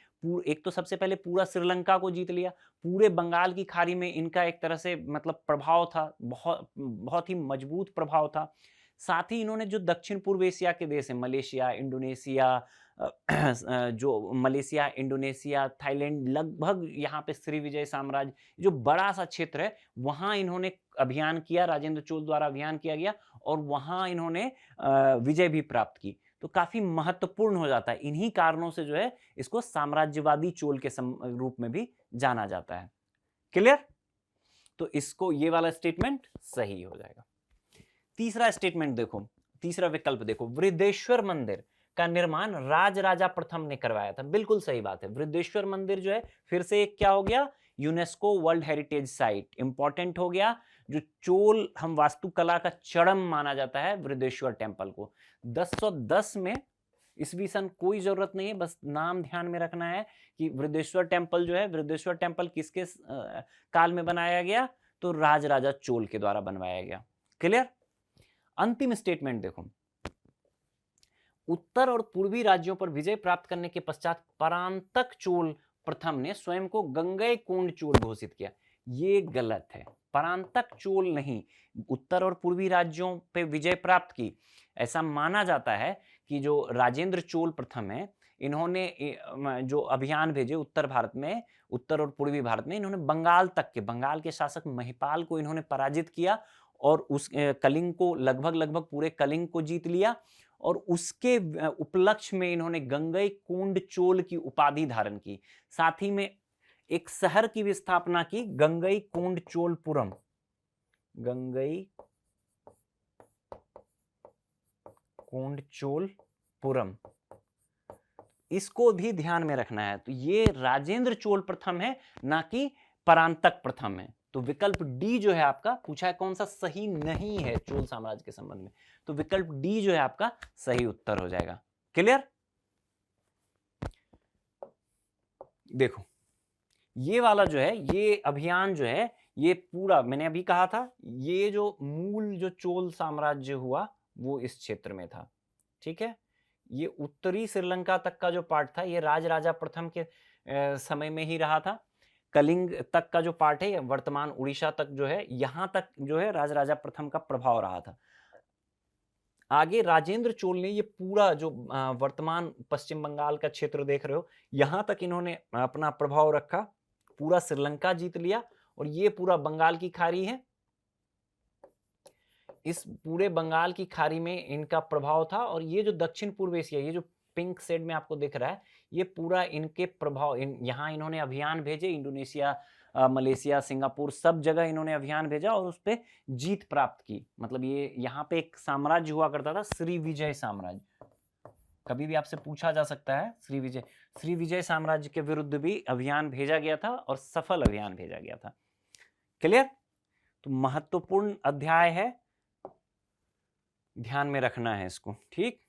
A: एक तो सबसे पहले पूरा श्रीलंका को जीत लिया, पूरे बंगाल की खाड़ी में इनका एक तरह से मतलब प्रभाव था, बहुत बहुत ही मजबूत प्रभाव था। साथ ही इन्होंने जो दक्षिण पूर्व एशिया के देश है, मलेशिया, इंडोनेशिया, थाईलैंड, लगभग यहाँ पे श्रीविजय साम्राज्य जो बड़ा सा क्षेत्र है, वहां इन्होंने अभियान किया, राजेंद्र चोल द्वारा अभियान किया गया और वहां इन्होंने विजय भी प्राप्त की। तो काफी महत्वपूर्ण हो जाता है। इन्हीं कारणों से जो है इसको साम्राज्यवादी चोल के रूप में भी जाना जाता है। क्लियर? तो इसको ये वाला स्टेटमेंट सही हो जाएगा। तीसरा स्टेटमेंट देखो, तीसरा विकल्प देखो, वृद्धेश्वर मंदिर का निर्माण राजराजा प्रथम ने करवाया था। बिल्कुल सही बात है। वृद्धेश्वर मंदिर जो है फिर से एक क्या हो गया, UNESCO world heritage site, important हो गया। जो चोल हम वास्तुकला का चरम माना जाता है वृद्धेश्वर टेम्पल को। 1010 में ईस्वी सन, कोई जरूरत नहीं है, बस नाम ध्यान में रखना है कि वृद्धेश्वर टेम्पल जो है, वृद्धेश्वर टेम्पल किसके काल में बनाया गया, तो राजराजा चोल के द्वारा बनवाया गया। क्लियर? अंतिम स्टेटमेंट देखो, उत्तर और पूर्वी राज्यों पर विजय प्राप्त करने के पश्चात परांतक चोल प्रथम ने स्वयं को गंगईकोंड चोल घोषित किया। ये गलत है, परांतक चोल नहीं, उत्तर और पूर्वी राज्यों पे विजय प्राप्त की। ऐसा माना जाता है कि जो राजेंद्र चोल प्रथम है, इन्होंने जो अभियान भेजे उत्तर भारत में, उत्तर और पूर्वी भारत में, इन्होंने बंगाल के शासक महिपाल को इन्होंने पराजित किया और उस कलिंग को लगभग पूरे कलिंग को जीत लिया और उसके उपलक्ष्य में इन्होंने गंगईकोंड चोल की उपाधि धारण की। साथ ही में एक शहर की भी स्थापना की, गंगईकोंड चोलपुरम, गंगईकोंड चोलपुरम, इसको भी ध्यान में रखना है। तो ये राजेंद्र चोल प्रथम है, ना कि परांतक प्रथम है। तो विकल्प डी जो है आपका, पूछा है कौन सा सही नहीं है चोल साम्राज्य के संबंध में, तो विकल्प डी जो है आपका सही उत्तर हो जाएगा। क्लियर? देखो ये वाला जो है, ये अभियान जो है, ये पूरा मैंने अभी कहा था, ये जो मूल जो चोल साम्राज्य हुआ वो इस क्षेत्र में था। ठीक है? ये उत्तरी श्रीलंका तक का जो पार्ट था ये राजराजा प्रथम के समय में ही रहा था। कलिंग तक का जो पार्ट है, वर्तमान उड़ीसा तक जो है, यहां तक जो है राजराजा प्रथम का प्रभाव रहा था। आगे राजेंद्र चोल ने ये पूरा जो वर्तमान पश्चिम बंगाल का क्षेत्र देख रहे हो, यहां तक इन्होंने अपना प्रभाव रखा, पूरा श्रीलंका जीत लिया और ये पूरा बंगाल की खाड़ी है। इस पूरे बंगाल की खाड़ी में इनका प्रभाव था और ये जो दक्षिण पूर्व एशिया, ये जो पिंक शेड में आपको दिख रहा है, ये पूरा इनके प्रभाव, यहाँ इन्होंने अभियान भेजे, इंडोनेशिया, मलेशिया, सिंगापुर, सब जगह इन्होंने अभियान भेजा और उस पर जीत प्राप्त की। मतलब ये यहाँ पे एक साम्राज्य हुआ करता था, श्रीविजय साम्राज्य। कभी भी आपसे पूछा जा सकता है श्रीविजय साम्राज्य के विरुद्ध भी अभियान भेजा गया था और सफल अभियान भेजा गया था। क्लियर? तो महत्वपूर्ण अध्याय है, ध्यान में रखना है इसको। ठीक,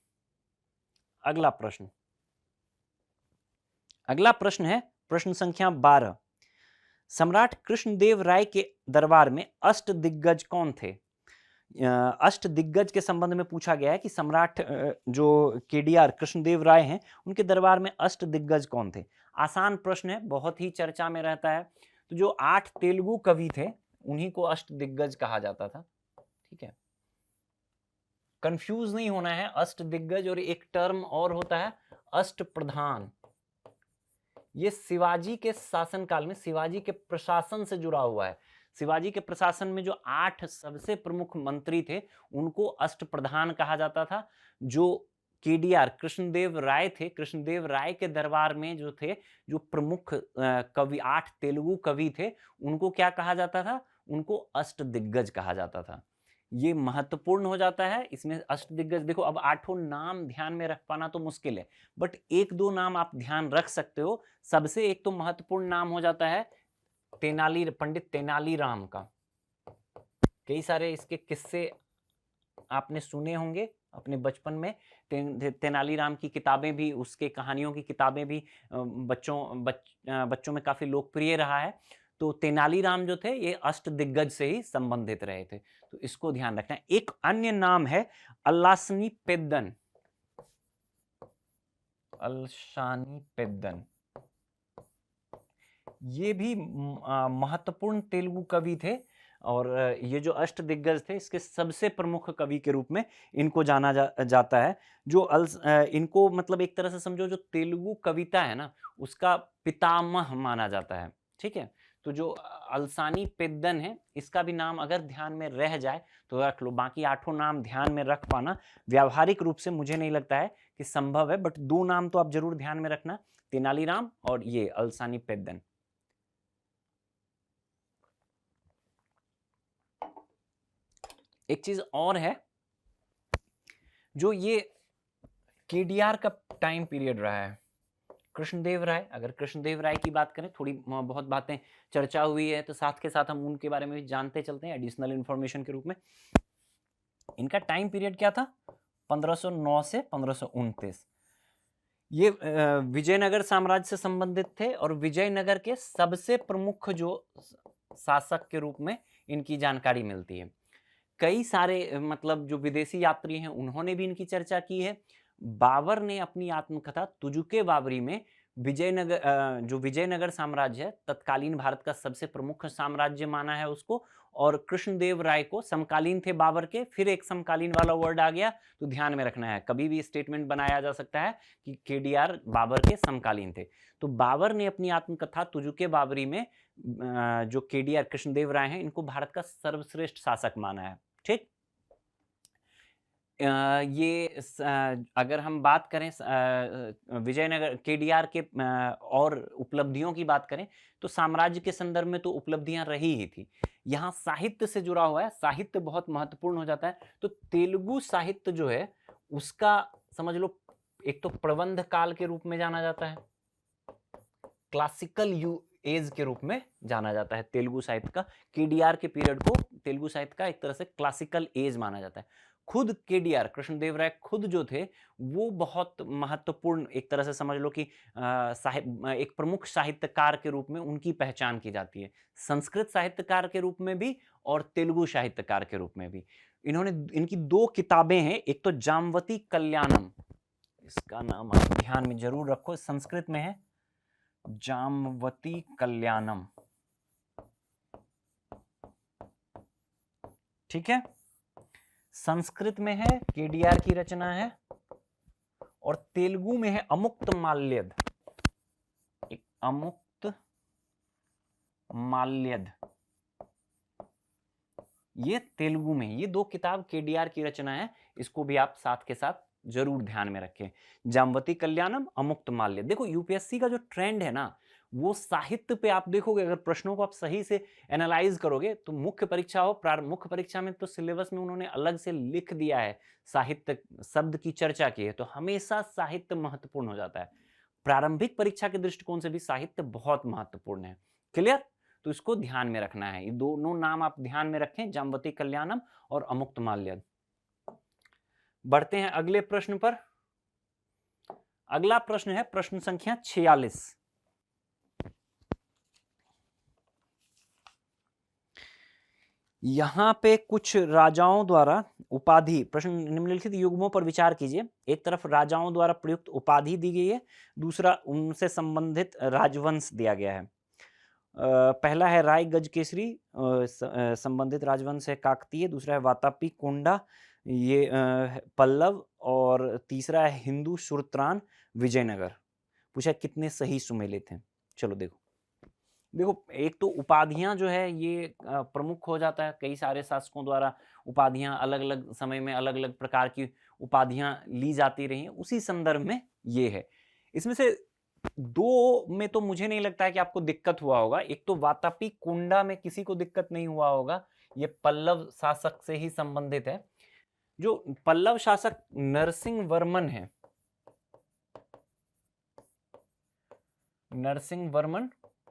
A: अगला प्रश्न है प्रश्न संख्या 12। सम्राट कृष्णदेव राय के दरबार में अष्टदिग्गज कौन थे? अष्टदिग्गज के संबंध में पूछा गया है कि सम्राट जो केडीआर कृष्णदेव राय हैं, उनके दरबार में अष्टदिग्गज कौन थे। आसान प्रश्न है, बहुत ही चर्चा में रहता है। तो जो 8 तेलुगु कवि थे उन्हीं को अष्टदिग्गज कहा जाता था। ठीक है, कंफ्यूज नहीं होना है, अष्ट दिग्गज और एक टर्म और होता है अष्ट प्रधान। ये शिवाजी के शासनकाल में शिवाजी के प्रशासन से जुड़ा हुआ है। शिवाजी के प्रशासन में जो 8 सबसे प्रमुख मंत्री थे उनको अष्ट प्रधान कहा जाता था। जो केडीआर कृष्णदेव राय थे, कृष्णदेव राय के दरबार में जो थे, जो प्रमुख कवि 8 तेलुगु कवि थे, उनको क्या कहा जाता था? उनको अष्ट दिग्गज कहा जाता था। ये महत्वपूर्ण हो जाता है। इसमें अष्ट दिग्गज देखो, अब 8 नाम ध्यान में रख पाना तो मुश्किल है, बट 1-2 नाम आप ध्यान रख सकते हो। सबसे एक तो महत्वपूर्ण नाम हो जाता है पंडित तेनालीराम का। कई सारे इसके किस्से आपने सुने होंगे अपने बचपन में। तेनालीराम की किताबें भी, उसके कहानियों की किताबें भी बच्चों में काफी लोकप्रिय रहा है। तो तेनालीराम जो थे ये अष्ट दिग्गज से ही संबंधित रहे थे, तो इसको ध्यान रखना है। एक अन्य नाम है अल्लासनी पेद्दन। अल्सानी पेद्दन, ये भी महत्वपूर्ण तेलुगु कवि थे, और ये जो अष्ट दिग्गज थे इसके सबसे प्रमुख कवि के रूप में इनको जाना जाता है। जो इनको मतलब एक तरह से समझो, जो तेलुगु कविता है ना उसका पितामह माना जाता है। ठीक है, तो जो अल्सानी पेद्दन है, इसका भी नाम अगर ध्यान में रह जाए तो रख लो। बाकी 8 नाम ध्यान में रख पाना व्यावहारिक रूप से मुझे नहीं लगता है कि संभव है, बट 2 नाम तो आप जरूर ध्यान में रखना, तेनालीराम और ये अल्सानी पेद्दन। एक चीज और है, जो ये केडीआर का टाइम पीरियड रहा है, कृष्णदेव राय। अगर कृष्णदेव राय की बात करें, थोड़ी बहुत बातें चर्चा हुई है, तो साथ के साथ हम उनके बारे में भी जानते चलते हैं एडिशनल इंफॉर्मेशन के रूप में। इनका टाइम पीरियड क्या था? 1509 से 1529। ये विजयनगर साम्राज्य से संबंधित थे, और विजयनगर के सबसे प्रमुख जो शासक के रूप में इनकी जानकारी मिलती है। कई सारे मतलब जो विदेशी यात्री हैं उन्होंने भी इनकी चर्चा की है। बाबर ने अपनी आत्मकथा तुजुके बाबरी में जो विजयनगर साम्राज्य है, तत्कालीन भारत का सबसे प्रमुख साम्राज्य माना है उसको, और कृष्णदेव राय को समकालीन थे बाबर के। फिर एक समकालीन वाला वर्ड आ गया, तो ध्यान में रखना है, कभी भी स्टेटमेंट बनाया जा सकता है कि केडीआर बाबर के समकालीन थे। तो बाबर ने अपनी आत्मकथा तुजुके बाबरी में जो केडीआर कृष्णदेव राय हैं, इनको भारत का सर्वश्रेष्ठ शासक माना है। ठीक, अगर हम बात करें विजयनगर केडीआर के और उपलब्धियों की बात करें, तो साम्राज्य के संदर्भ में तो उपलब्धियां रही ही थी। यहाँ साहित्य से जुड़ा हुआ है, साहित्य बहुत महत्वपूर्ण हो जाता है। तो तेलुगु साहित्य जो है उसका समझ लो, एक तो प्रबंध काल के रूप में जाना जाता है, क्लासिकल एज के रूप में जाना जाता है तेलुगु साहित्य का। केडीआर के पीरियड को तेलुगु साहित्य का एक तरह से क्लासिकल एज माना जाता है। खुद केडीआर कृष्णदेव राय खुद जो थे वो बहुत महत्वपूर्ण, एक तरह से समझ लो कि एक प्रमुख साहित्यकार के रूप में उनकी पहचान की जाती है, संस्कृत साहित्यकार के रूप में भी और तेलुगु साहित्यकार के रूप में भी। इनकी 2 किताबें हैं, एक तो जामवती कल्याणम, इसका नाम आप ध्यान में जरूर रखो, संस्कृत में है जामवती कल्याणम। ठीक है, संस्कृत में है, केडीआर की रचना है, और तेलुगु में है अमुक्त माल्यद। एक अमुक्त माल्यद, ये तेलुगु में। ये 2 किताब केडीआर की रचना है, इसको भी आप साथ के साथ जरूर ध्यान में रखें, जामवती कल्याणम, अमुक्त माल्यद। देखो यूपीएससी का जो ट्रेंड है ना, वो साहित्य पे आप देखोगे, अगर प्रश्नों को आप सही से एनालाइज करोगे, तो मुख्य परीक्षा हो, मुख्य परीक्षा में तो सिलेबस में उन्होंने अलग से लिख दिया है, साहित्य शब्द की चर्चा की है, तो हमेशा साहित्य महत्वपूर्ण हो जाता है। प्रारंभिक परीक्षा के दृष्टिकोण से भी साहित्य बहुत महत्वपूर्ण है। क्लियर? तो इसको ध्यान में रखना है, ये दोनों नाम आप ध्यान में रखें, जामवती कल्याणम और अमुक्त माल्यद। बढ़ते हैं अगले प्रश्न पर। अगला प्रश्न है प्रश्न संख्या 46। यहां पे कुछ राजाओं द्वारा उपाधि, प्रश्न निम्नलिखित युग्मों पर विचार कीजिए। एक तरफ राजाओं द्वारा प्रयुक्त उपाधि दी गई है, दूसरा उनसे संबंधित राजवंश दिया गया है। पहला है राय गज केसरी, संबंधित राजवंश है काकतीय, दूसरा है वातापी कोंडा, ये पल्लव, और तीसरा है हिंदू सुरत्रान विजयनगर। पूछा कितने सही सुमेलित हैं। चलो देखो देखो, एक तो उपाधियां जो है ये प्रमुख हो जाता है, कई सारे शासकों द्वारा उपाधियां अलग अलग समय में अलग अलग प्रकार की उपाधियां ली जाती रही हैं, उसी संदर्भ में ये है। इसमें से दो में तो मुझे नहीं लगता है कि आपको दिक्कत हुआ होगा। एक तो वातापी कुंडा में किसी को दिक्कत नहीं हुआ होगा, ये पल्लव शासक से ही संबंधित है। जो पल्लव शासक नरसिंह वर्मन है, नरसिंह वर्मन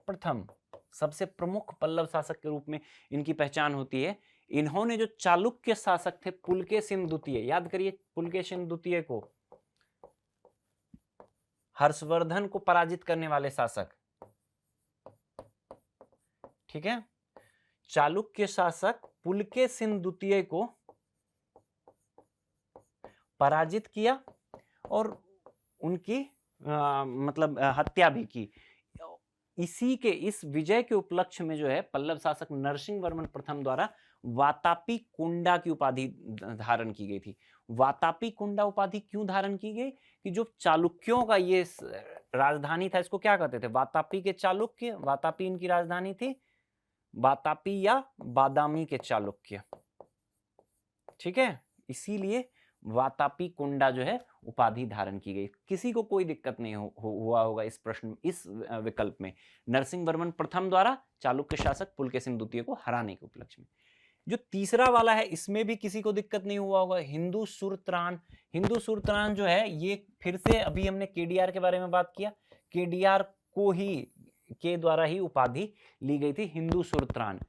A: प्रथम, सबसे प्रमुख पल्लव शासक के रूप में इनकी पहचान होती है। इन्होंने जो चालुक्य शासक थे पुलकेशिन द्वितीय, याद करिए पुलकेशिन द्वितीय को, हर्षवर्धन को पराजित करने वाले शासक, ठीक है। चालुक्य शासक पुलकेशिन द्वितीय को पराजित किया और उनकी मतलब हत्या भी की। इसी के इस विजय के उपलक्ष्य में जो है पल्लव शासक नरसिंह वर्मन प्रथम द्वारा वातापी कुंडा की उपाधि धारण की गई थी। वातापी कुंडा उपाधि क्यों धारण की गई कि जो चालुक्यों का ये राजधानी था, इसको क्या कहते थे, वातापी के चालुक्य, वातापी इनकी राजधानी थी, वातापी या बादामी के चालुक्य, ठीक है। इसीलिए वातापी कुंडा जो है उपाधि धारण की गई। किसी को कोई दिक्कत नहीं हुआ होगा इस प्रश्न, इस विकल्प में, नरसिंह वर्मन प्रथम द्वारा चालुक्य शासक पुलकेशिन द्वितीय को हराने के उपलक्ष्य में। जो तीसरा वाला है इसमें भी किसी को दिक्कत नहीं हुआ होगा, हिंदू सुरत्रान। हिंदू सुरत्रान जो है ये फिर से, अभी हमने केडीआर के बारे में बात किया, केडीआर को ही के द्वारा ही उपाधि ली गई थी हिंदू सुरत्रान।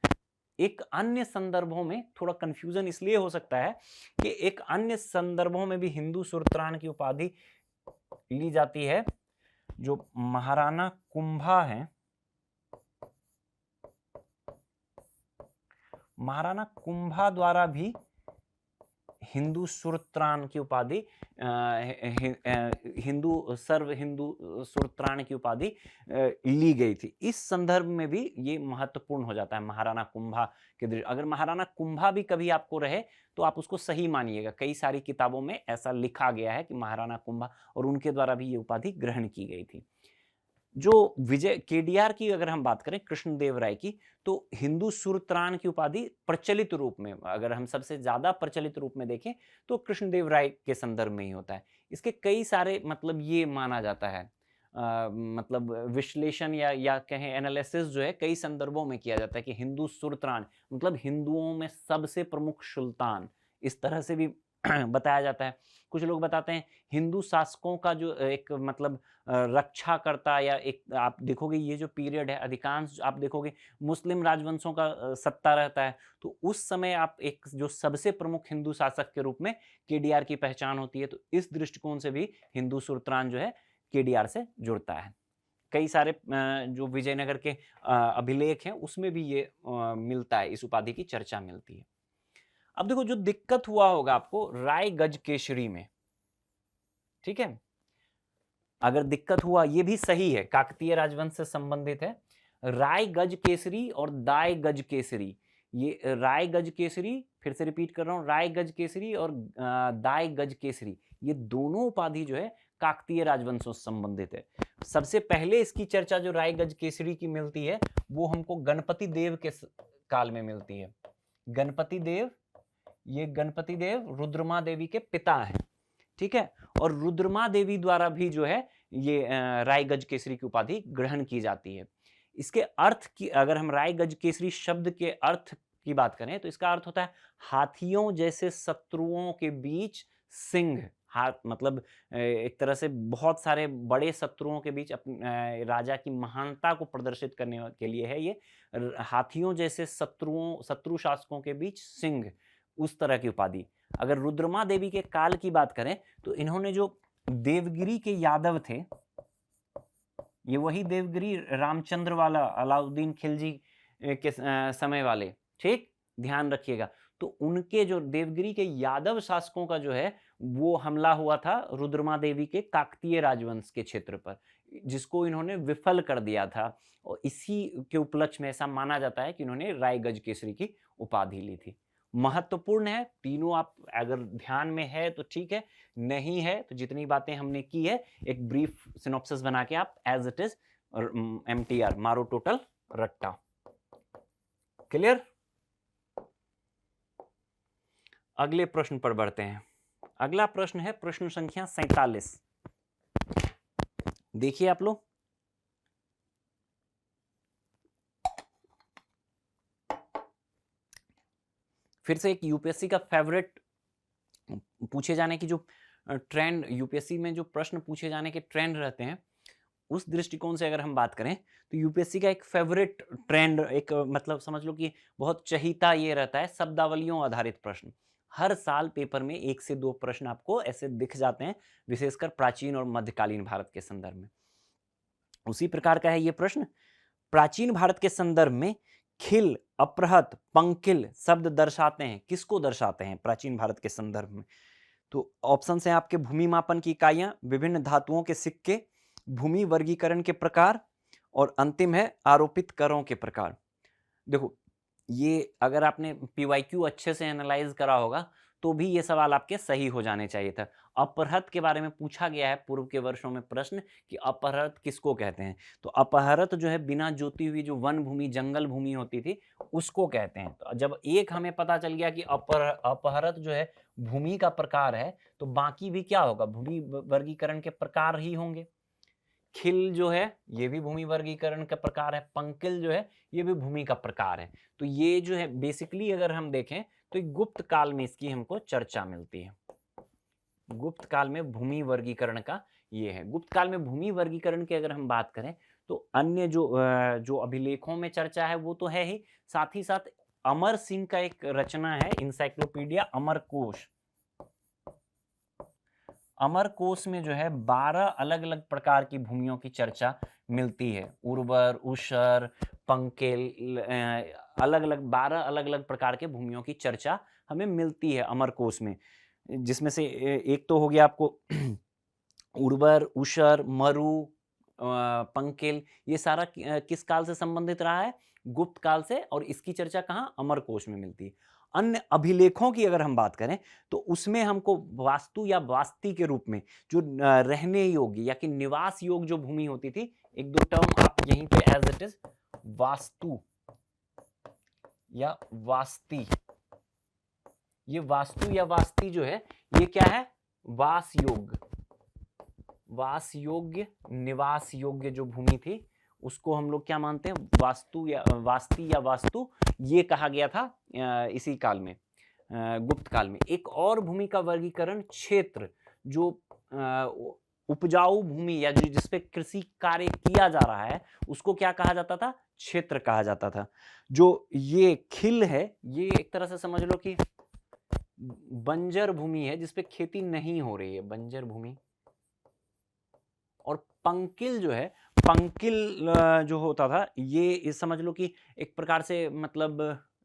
A: एक अन्य संदर्भों में थोड़ा कंफ्यूजन इसलिए हो सकता है कि एक अन्य संदर्भों में भी हिंदू सुरत्रान की उपाधि ली जाती है। जो महाराणा कुंभा है, महाराणा कुंभा द्वारा भी हिंदू सुरत्रान की उपाधि, हिंदू सर्व हिंदू सुरत्रान की उपाधि ली गई थी। इस संदर्भ में भी ये महत्वपूर्ण हो जाता है महाराणा कुंभा के दृष्टि। अगर महाराणा कुंभा भी कभी आपको रहे तो आप उसको सही मानिएगा, कई सारी किताबों में ऐसा लिखा गया है कि महाराणा कुंभा और उनके द्वारा भी ये उपाधि ग्रहण की गई थी। जो विजय केडीआर की अगर हम बात करें, कृष्णदेव राय की, तो हिंदू सुरत्रान की उपाधि प्रचलित रूप में, अगर हम सबसे ज्यादा प्रचलित रूप में देखें तो कृष्णदेव राय के संदर्भ में ही होता है। इसके कई सारे मतलब ये माना जाता है, मतलब विश्लेषण या कहें एनालिसिस जो है कई संदर्भों में किया जाता है कि हिंदू सुरत्रान मतलब हिंदुओं में सबसे प्रमुख सुल्तान, इस तरह से भी बताया जाता है। कुछ लोग बताते हैं हिंदू शासकों का जो एक मतलब रक्षा करता, या एक आप देखोगे ये जो पीरियड है अधिकांश आप देखोगे मुस्लिम राजवंशों का सत्ता रहता है, तो उस समय आप एक जो सबसे प्रमुख हिंदू शासक के रूप में केडीआर की पहचान होती है। तो इस दृष्टिकोण से भी हिंदू सुरत्रान जो है केडीआर से जुड़ता है। कई सारे जो विजयनगर के अभिलेख हैं उसमें भी ये मिलता है, इस उपाधि की चर्चा मिलती है। अब देखो जो दिक्कत हुआ होगा आपको राय गज केसरी में, ठीक है, अगर दिक्कत हुआ, ये भी सही है, काकतीय राजवंश से संबंधित है। राय गज केसरी और दाय गज केसरी, ये राय गज केसरी, फिर से रिपीट कर रहा हूं, राय गज केसरी और दाय गज केसरी, ये दोनों उपाधि जो है काकतीय राजवंशों से संबंधित है। सबसे पहले इसकी चर्चा जो राय गज केसरी की मिलती है वो हमको गणपति देव के काल में मिलती है। गणपति देव, ये गणपति देव रुद्रमा देवी के पिता हैं, ठीक है, और रुद्रमा देवी द्वारा भी जो है ये राय गज केसरी की उपाधि ग्रहण की जाती है। इसके अर्थ की अगर हम राय गज केसरी शब्द के अर्थ की बात करें तो इसका अर्थ होता है हाथियों जैसे शत्रुओं के बीच सिंह, हाथ मतलब एक तरह से बहुत सारे बड़े शत्रुओं के बीच अपने राजा की महानता को प्रदर्शित करने के लिए है ये, हाथियों जैसे शत्रु शासकों के बीच सिंह, उस तरह की उपाधि। अगर रुद्रमा देवी के काल की बात करें तो इन्होंने जो देवगिरी के यादव थे, ये वही देवगिरी रामचंद्र वाला, अलाउद्दीन खिलजी के समय वाले, ठीक, ध्यान रखिएगा। तो उनके जो देवगिरी के यादव शासकों का जो है वो हमला हुआ था रुद्रमा देवी के काकतीय राजवंश के क्षेत्र पर। जिसको इन्होंने विफल कर दिया था, और इसी के उपलक्ष्य में ऐसा माना जाता है कि इन्होंने राय गज केसरी की उपाधि ली थी। महत्वपूर्ण है, तीनों आप अगर ध्यान में है तो ठीक है, नहीं है तो जितनी बातें हमने की है एक ब्रीफ सिनॉप्सिस बना के आप एज इट इज MTR मारो टोटल रट्टा। क्लियर? अगले प्रश्न पर बढ़ते हैं। अगला प्रश्न है प्रश्न संख्या 47। देखिए आप लोग, फिर से एक यूपीएससी का फेवरेट पूछे जाने की जो ट्रेंड, यूपीएससी में जो प्रश्न पूछे जाने के ट्रेंड रहते हैं, उस दृष्टिकोण से अगर हम बात करें तो यूपीएससी का एक फेवरेट ट्रेंड, एक मतलब समझ लो कि बहुत चहीता ये रहता है शब्दावलियों आधारित प्रश्न। हर साल पेपर में 1 से 2 प्रश्न आपको ऐसे दिख जाते हैं, विशेषकर प्राचीन और मध्यकालीन भारत के संदर्भ में। उसी प्रकार का है ये प्रश्न। प्राचीन भारत के संदर्भ में खिल, अपहृत, पंकिल शब्द दर्शाते हैं, किसको दर्शाते हैं प्राचीन भारत के संदर्भ में? तो ऑप्शन है आपके भूमि मापन की इकाइयां, विभिन्न धातुओं के सिक्के, भूमि वर्गीकरण के प्रकार, और अंतिम है आरोपित करों के प्रकार। देखो, ये अगर आपने PYQ अच्छे से एनालाइज करा होगा तो भी ये सवाल आपके सही हो जाने चाहिए था। अपहृत के बारे में पूछा गया है पूर्व के वर्षों में प्रश्न कि अपहृत किसको कहते हैं, तो अपहृत जो है बिना जोती हुई जो वन भूमि, जंगल भूमि होती थी, उसको कहते हैं। तो जब एक हमें पता चल गया कि अपहृत जो है भूमि का प्रकार है, तो बाकी भी क्या होगा, भूमि वर्गीकरण के प्रकार ही होंगे। खिल जो है ये भी भूमि वर्गीकरण का प्रकार है, पंकिल जो है ये भी भूमि का प्रकार है। तो ये जो है बेसिकली अगर हम देखें तो गुप्त काल में इसकी हमको चर्चा मिलती है। गुप्त काल में भूमि वर्गीकरण का ये है। गुप्त काल में भूमि वर्गीकरण की अगर हम बात करें तो अन्य जो अभिलेखों में चर्चा है वो तो है ही, साथ ही साथ अमर सिंह का एक रचना है इंसाइक्लोपीडिया अमरकोश। अमरकोश में जो है 12 अलग अलग प्रकार की भूमियों की चर्चा मिलती है। उर्वर, ऊषर, पंकेल, अलग अलग 12 अलग अलग प्रकार के भूमियों की चर्चा हमें मिलती है अमरकोश में, जिसमें से एक तो हो गया आपको उर्वर, ऊषर, मरु, पंकेल, ये सारा किस काल से संबंधित रहा है, गुप्त काल से, और इसकी चर्चा कहाँ, अमरकोश में मिलती है। अन्य अभिलेखों की अगर हम बात करें तो उसमें हमको वास्तु या वास्ती के रूप में जो रहने योग्य या कि निवास योग्य जो भूमि होती थी, एक दो टर्म आप यहीं पे एज इट इज, वास्तु या वास्ती, ये वास्तु या वास्ती जो है ये क्या है, वास योग्य, वास योग्य, निवास योग्य जो भूमि थी उसको हम लोग क्या मानते हैं, वास्तु या वास्ती या वास्तु, ये कहा गया था इसी काल में, गुप्त काल में। एक और भूमि का वर्गीकरण क्षेत्र, जो उपजाऊ भूमि या जिसपे कृषि कार्य किया जा रहा है उसको क्या कहा जाता था, क्षेत्र कहा जाता था। जो ये खिल है ये एक तरह से समझ लो कि बंजर भूमि है जिसपे खेती नहीं हो रही है, बंजर भूमि। और पंकिल जो है, पंकिल जो होता था ये समझ लो कि एक प्रकार से मतलब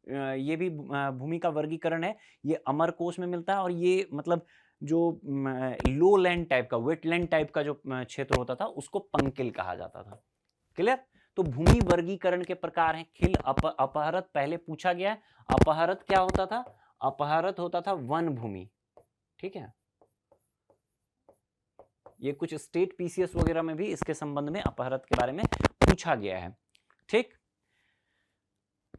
A: ये भी भूमि का वर्गीकरण है, ये अमरकोश में मिलता है, और ये मतलब जो लो लैंड टाइप का, वेटलैंड टाइप का जो क्षेत्र होता था उसको पंकिल कहा जाता था। क्लियर? तो भूमि वर्गीकरण के प्रकार हैं खिल, अपहृत पहले पूछा गया है। अपहृत क्या होता था, अपहृत होता था वन भूमि, ठीक है। ये कुछ स्टेट पीसीएस वगैरह में भी इसके संबंध में अपहृत के बारे में पूछा गया है, ठीक।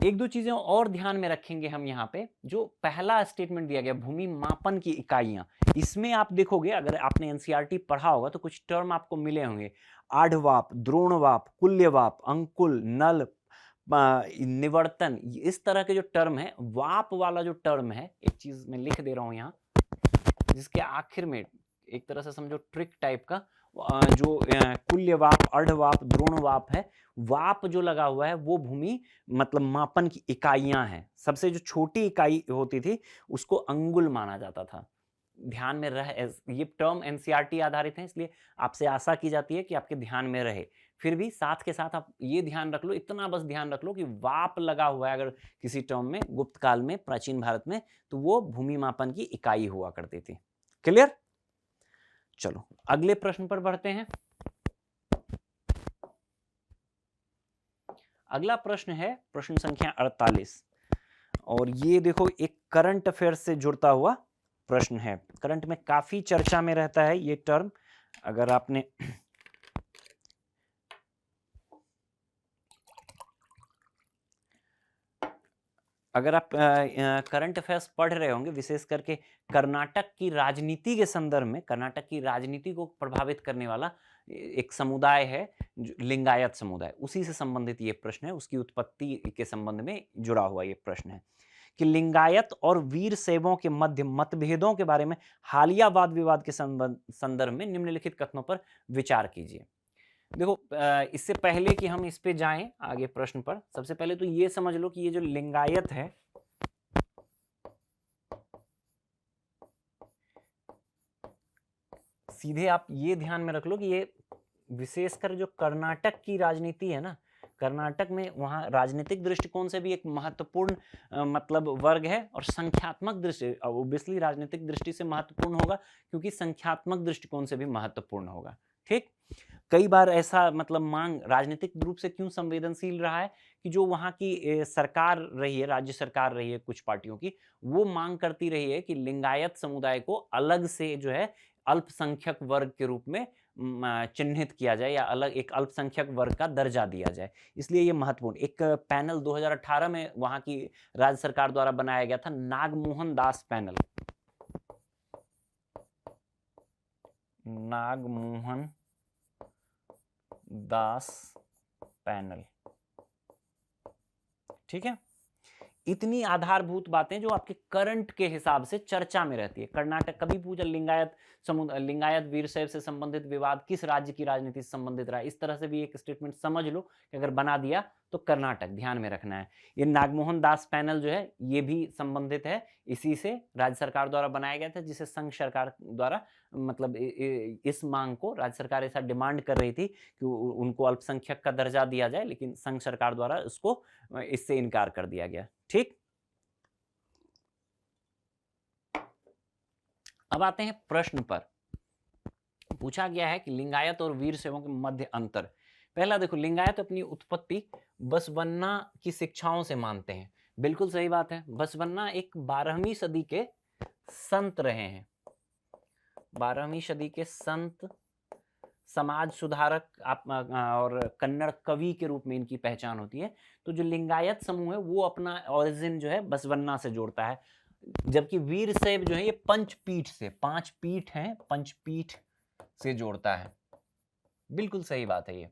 A: एक दो चीजें और ध्यान में रखेंगे हम यहाँ पे, जो पहला स्टेटमेंट दिया गया भूमि मापन की इकाइयां, इसमें आप देखोगे अगर आपने एनसीईआरटी पढ़ा होगा तो कुछ टर्म आपको मिले होंगे, आढ़वाप, द्रोणवाप, कुल्यवाप, अंकुल, नल, निवर्तन, इस तरह के जो टर्म है। वाप वाला जो टर्म है, एक चीज मैं लिख दे रहा हूं यहाँ, जिसके आखिर में एक तरह से समझो ट्रिक टाइप का, जो कुल्यवाप, अर्धवाप, द्रोणवाप है, वाप जो लगा हुआ है वो भूमि मतलब मापन की इकाइयां हैं। सबसे जो छोटी इकाई होती थी उसको अंगुल माना जाता था। ध्यान में रहे, ये टर्म एनसीईआरटी आधारित है इसलिए आपसे आशा की जाती है कि आपके ध्यान में रहे। फिर भी साथ के साथ आप ये ध्यान रख लो, इतना बस ध्यान रख लो कि वाप लगा हुआ है अगर किसी टर्म में गुप्त काल में प्राचीन भारत में, तो वो भूमि मापन की इकाई हुआ करती थी। क्लियर? चलो अगले प्रश्न पर बढ़ते हैं। अगला प्रश्न है प्रश्न संख्या 48, और ये देखो एक करंट अफेयर से जुड़ता हुआ प्रश्न है। करंट में काफी चर्चा में रहता है ये टर्म। अगर आपने अगर आप करंट अफेयर्स पढ़ रहे होंगे, विशेष करके कर्नाटक की राजनीति के संदर्भ में, कर्नाटक की राजनीति को प्रभावित करने वाला एक समुदाय है लिंगायत समुदाय, उसी से संबंधित ये प्रश्न है, उसकी उत्पत्ति के संबंध में जुड़ा हुआ ये प्रश्न है कि लिंगायत और वीर शैवों के मध्य मतभेदों के बारे में हालिया वाद विवाद के संदर्भ में निम्नलिखित कथनों पर विचार कीजिए। देखो, इससे पहले कि हम इस पे जाएं आगे प्रश्न पर, सबसे पहले तो ये समझ लो कि ये जो लिंगायत है, सीधे आप ये ध्यान में रख लो कि ये विशेषकर जो कर्नाटक की राजनीति है ना, कर्नाटक में वहाँ राजनीतिक दृष्टिकोण से भी एक महत्वपूर्ण मतलब वर्ग है, और संख्यात्मक दृष्टि ऑब्वियसली राजनीतिक दृष्टि से महत्वपूर्ण होगा, क्योंकि संख्यात्मक दृष्टिकोण से भी महत्वपूर्ण होगा। ठीक, कई बार ऐसा मतलब मांग राजनीतिक रूप से क्यों संवेदनशील रहा है कि जो वहाँ की सरकार रही है, राज्य सरकार रही है कुछ पार्टियों की, वो मांग करती रही है कि लिंगायत समुदाय को अलग से जो है अल्पसंख्यक वर्ग के रूप में चिन्हित किया जाए, या अलग एक अल्पसंख्यक वर्ग का दर्जा दिया जाए। इसलिए ये महत्वपूर्ण एक पैनल 2018 में वहाँ की राज्य सरकार द्वारा बनाया गया था, नागमोहन दास पैनल, नागमोहन दास पैनल। ठीक है, इतनी आधारभूत बातें जो आपके करंट के हिसाब से चर्चा में रहती है। कर्नाटक कभी पूछा लिंगायत वीरशैव से संबंधित विवाद किस राज्य की राजनीति से संबंधित रहा है, इस तरह से भी एक स्टेटमेंट समझ लो कि अगर बना दिया तो कर्नाटक ध्यान में रखना है। ये नागमोहन दास पैनल जो है ये भी संबंधित है, इसी से राज्य सरकार द्वारा बनाया गया था, जिसे संघ सरकार द्वारा मतलब इस मांग को राज्य सरकार ऐसा डिमांड कर रही थी कि उनको अल्पसंख्यक का दर्जा दिया जाए, लेकिन संघ सरकार द्वारा उसको इससे इनकार कर दिया गया। ठीक, अब आते हैं प्रश्न पर। पूछा गया है कि लिंगायत और वीर शैवों के मध्य अंतर। पहला देखो, लिंगायत अपनी उत्पत्ति बसवन्ना की शिक्षाओं से मानते हैं। बिल्कुल सही बात है, बसवन्ना एक 12वीं सदी के संत रहे हैं, 12वीं सदी के संत, समाज सुधारक और कन्नड़ कवि के रूप में इनकी पहचान होती है। तो जो लिंगायत समूह है वो अपना ओरिजिन जो है बसवन्ना से जोड़ता है, जबकि वीरशैव जो है ये पंचपीठ से, 5 पीठ हैं, पंचपीठ से जोड़ता है। बिल्कुल सही बात है ये।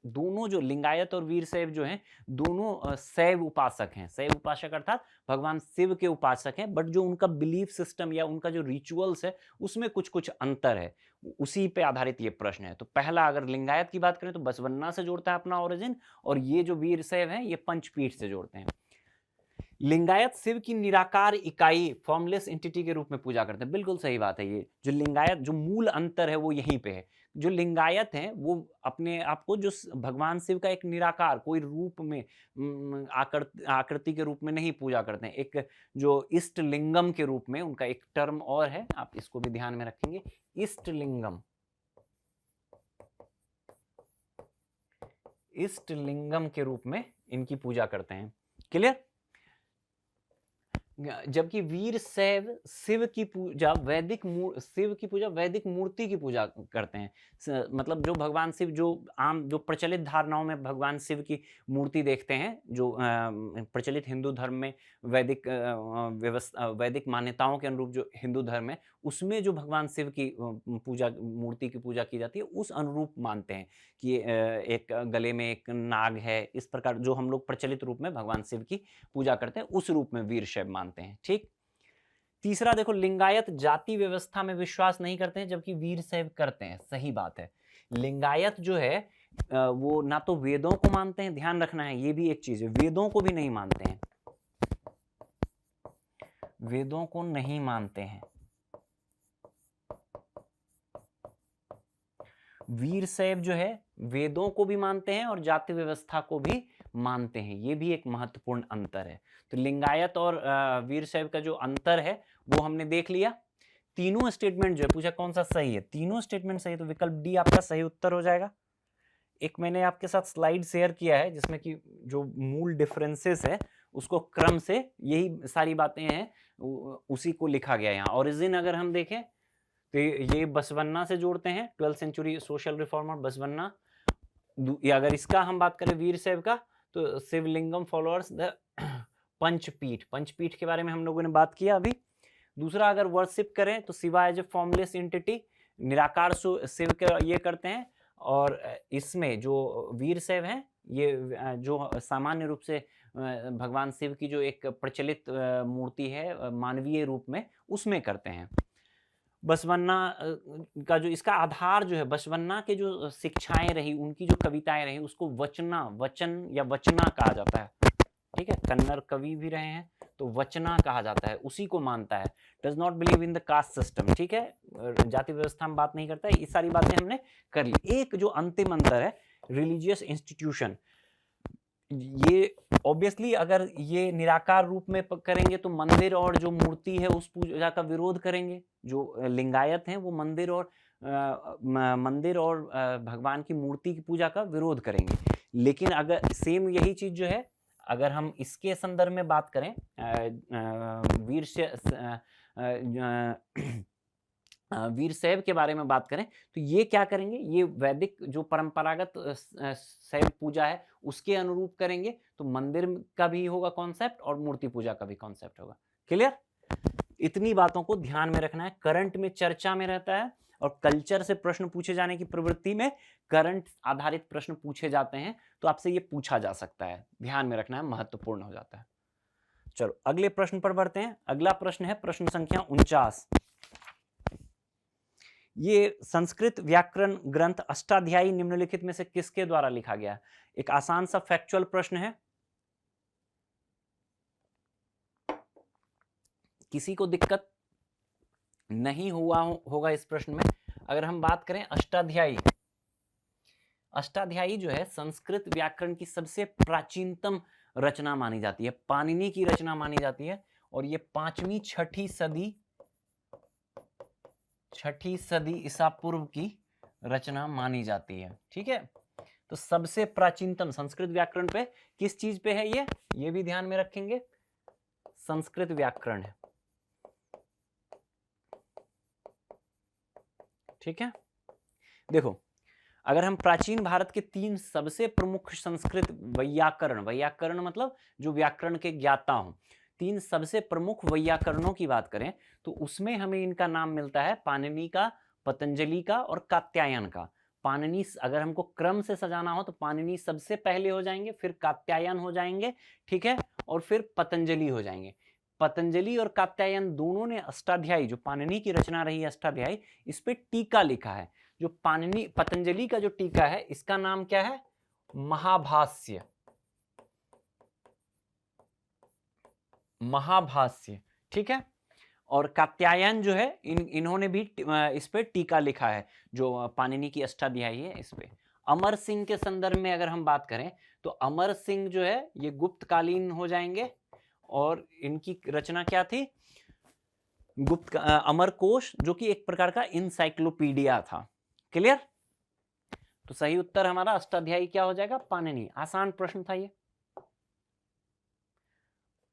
A: दोनों जो लिंगायत और वीरशैव जो हैं दोनों शैव उपासक हैं। शैव उपासक अर्थात भगवान शिव के उपासक हैं, बट जो उनका बिलीफ सिस्टम या उनका जो रिचुअल्स है उसमें कुछ कुछ अंतर है, उसी पे आधारित ये प्रश्न है। तो पहला अगर लिंगायत की बात करें तो बसवन्ना से जोड़ता है अपना ओरिजिन, और ये जो वीरशैव हैं ये पंचपीठ से जोड़ते हैं। लिंगायत शिव की निराकार इकाई फॉर्मलेस एंटिटी के रूप में पूजा करते हैं। बिल्कुल सही बात है, ये जो लिंगायत जो मूल अंतर है वो यहीं पे है। जो लिंगायत हैं वो अपने आप को जो भगवान शिव का एक निराकार कोई रूप में आकृति के रूप में नहीं पूजा करते हैं, एक जो इष्ट लिंगम के रूप में, उनका एक टर्म और है, आप इसको भी ध्यान में रखेंगे, इष्ट लिंगम, इष्ट लिंगम के रूप में इनकी पूजा करते हैं। क्लियर? जबकि वीरशैव शिव की पूजा वैदिक मूर्ति की पूजा करते हैं। मतलब जो भगवान शिव जो प्रचलित धारणाओं में भगवान शिव की मूर्ति देखते हैं, जो प्रचलित हिंदू धर्म में वैदिक वैदिक मान्यताओं के अनुरूप जो हिंदू धर्म है उसमें जो भगवान शिव की मूर्ति की पूजा की जाती है उस अनुरूप मानते हैं कि एक गले में एक नाग है, इस प्रकार जो हम लोग प्रचलित रूप में भगवान शिव की पूजा करते हैं उस रूप में वीरशैव मानते हैं। ठीक, तीसरा देखो, लिंगायत जाति व्यवस्था में विश्वास नहीं करते हैं जबकि वीरशैव करते हैं। सही बात है, लिंगायत जो है वो ना तो वेदों को मानते हैं, ध्यान रखना है ये भी एक चीज है, वेदों को भी नहीं मानते हैं, वेदों को नहीं मानते हैं। वीरशैव जो है वेदों को भी मानते हैं और जाति व्यवस्था को भी मानते हैं, ये भी एक महत्वपूर्ण अंतर है। तो लिंगायत और वीरशैव का जो अंतर है वो हमने देख लिया। तीनों स्टेटमेंट जो है पूछा कौन सा सही है, तीनों स्टेटमेंट सही है, तो विकल्प डी आपका सही उत्तर हो जाएगा। एक मैंने आपके साथ स्लाइड शेयर किया है जिसमें कि जो मूल डिफरेंसेस है उसको क्रम से यही सारी बातें हैं उसी को लिखा गया है यहाँ। ओरिजिन अगर हम देखें तो ये बसवन्ना से जोड़ते हैं, 12th century social reformer Basavanna. या अगर इसका हम बात करें वीर शैव का, तो शिवलिंगम फॉलोअर्स द पंचपीठ, पंचपीठ के बारे में हम लोगों ने बात किया अभी। दूसरा अगर वर्शिप करें तो Shiva as a formless entity, निराकार शिव के ये करते हैं। और इसमें जो वीर शैव हैं ये जो सामान्य रूप से भगवान शिव की जो एक प्रचलित मूर्ति है मानवीय रूप में, उसमें करते हैं। बसवन्ना का जो इसका आधार जो है, बसवन्ना के जो शिक्षाएं रही, उनकी जो कविताएं रही, उसको वचना, वचन या वचना कहा जाता है। ठीक है, कन्नड़ कवि भी रहे हैं तो वचना कहा जाता है, उसी को मानता है। Does not believe in the caste system. ठीक है, जाति व्यवस्था में बात नहीं करता है। ये सारी बातें हमने कर ली। एक जो अंतिम अंतर है, रिलीजियस इंस्टीट्यूशन। ये ऑब्वियसली अगर ये निराकार रूप में करेंगे तो मंदिर और जो मूर्ति है उस पूजा का विरोध करेंगे। जो लिंगायत हैं वो मंदिर और भगवान की मूर्ति की पूजा का विरोध करेंगे। लेकिन अगर सेम यही चीज जो है, अगर हम इसके संदर्भ में बात करें, वीर शैव के बारे में बात करें, तो ये क्या करेंगे, ये वैदिक जो परंपरागत शैव पूजा है उसके अनुरूप करेंगे। तो मंदिर का भी होगा कॉन्सेप्ट और मूर्ति पूजा का भी कॉन्सेप्ट होगा। क्लियर? इतनी बातों को ध्यान में रखना है। करंट में चर्चा में रहता है और कल्चर से प्रश्न पूछे जाने की प्रवृत्ति में करंट आधारित प्रश्न पूछे जाते हैं, तो आपसे ये पूछा जा सकता है, ध्यान में रखना है, महत्वपूर्ण हो जाता है। चलो अगले प्रश्न पर बढ़ते हैं। अगला प्रश्न है प्रश्न संख्या 49। ये संस्कृत व्याकरण ग्रंथ अष्टाध्यायी निम्नलिखित में से किसके द्वारा लिखा गया? एक आसान सा फैक्चुअल प्रश्न है। किसी को दिक्कत नहीं होगा इस प्रश्न में। अगर हम बात करें अष्टाध्यायी, अष्टाध्यायी जो है संस्कृत व्याकरण की सबसे प्राचीनतम रचना मानी जाती है, पाणिनि की रचना मानी जाती है। और ये 5वीं 6ठी सदी ईसा पूर्व की रचना मानी जाती है। ठीक है, तो सबसे प्राचीनतम संस्कृत व्याकरण पे किस चीज पे है ये भी ध्यान में रखेंगे, संस्कृत व्याकरण है। ठीक है, देखो अगर हम प्राचीन भारत के 3 सबसे प्रमुख संस्कृत वैयाकरण मतलब जो व्याकरण के ज्ञाता हों, 3 सबसे प्रमुख वैयाकरणों की बात करें तो उसमें हमें इनका नाम मिलता है पाणिनि का, पतंजलि का और कात्यायन का। पाणिनि अगर हमको क्रम से सजाना हो तो पाणिनि सबसे पहले हो जाएंगे, फिर कात्यायन हो जाएंगे, ठीक है, और फिर पतंजलि हो जाएंगे। पतंजलि और कात्यायन दोनों ने अष्टाध्यायी, जो पाणिनि की रचना रही है अष्टाध्यायी, इस पे टीका लिखा है। जो पतंजलि का जो टीका है इसका नाम क्या है? महाभाष्य। महाभाष्य, ठीक है। और कात्यायन जो है इन्होंने भी इस पे टीका लिखा है, जो पाणिनि की अष्टाध्यायी है इस पे। अमर सिंह के संदर्भ में अगर हम बात करें तो अमर सिंह जो है ये गुप्त कालीन हो जाएंगे और इनकी रचना क्या थी? गुप्त अमरकोश, जो कि एक प्रकार का इंसाइक्लोपीडिया था। क्लियर? तो सही उत्तर हमारा अष्टाध्यायी क्या हो जाएगा? पाणिनि। आसान प्रश्न था ये।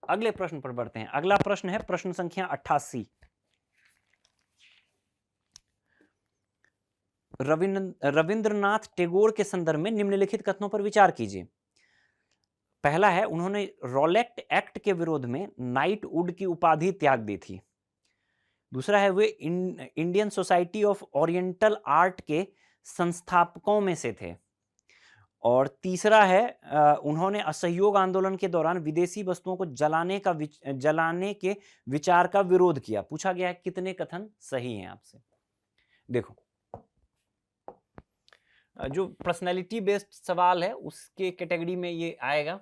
A: अगले प्रश्न पर बढ़ते हैं। अगला प्रश्न है प्रश्न संख्या 88। रविंद्रनाथ टैगोर के संदर्भ में निम्नलिखित कथनों पर विचार कीजिए। पहला है, उन्होंने रॉलेट एक्ट के विरोध में नाइटवुड की उपाधि त्याग दी थी। दूसरा है, वे Indian society of oriental art के संस्थापकों में से थे। और तीसरा है, उन्होंने असहयोग आंदोलन के दौरान विदेशी वस्तुओं को जलाने के विचार का विरोध किया। पूछा गया है कितने कथन सही हैं आपसे। देखो, जो पर्सनैलिटी बेस्ड सवाल है उसके कैटेगरी में ये आएगा।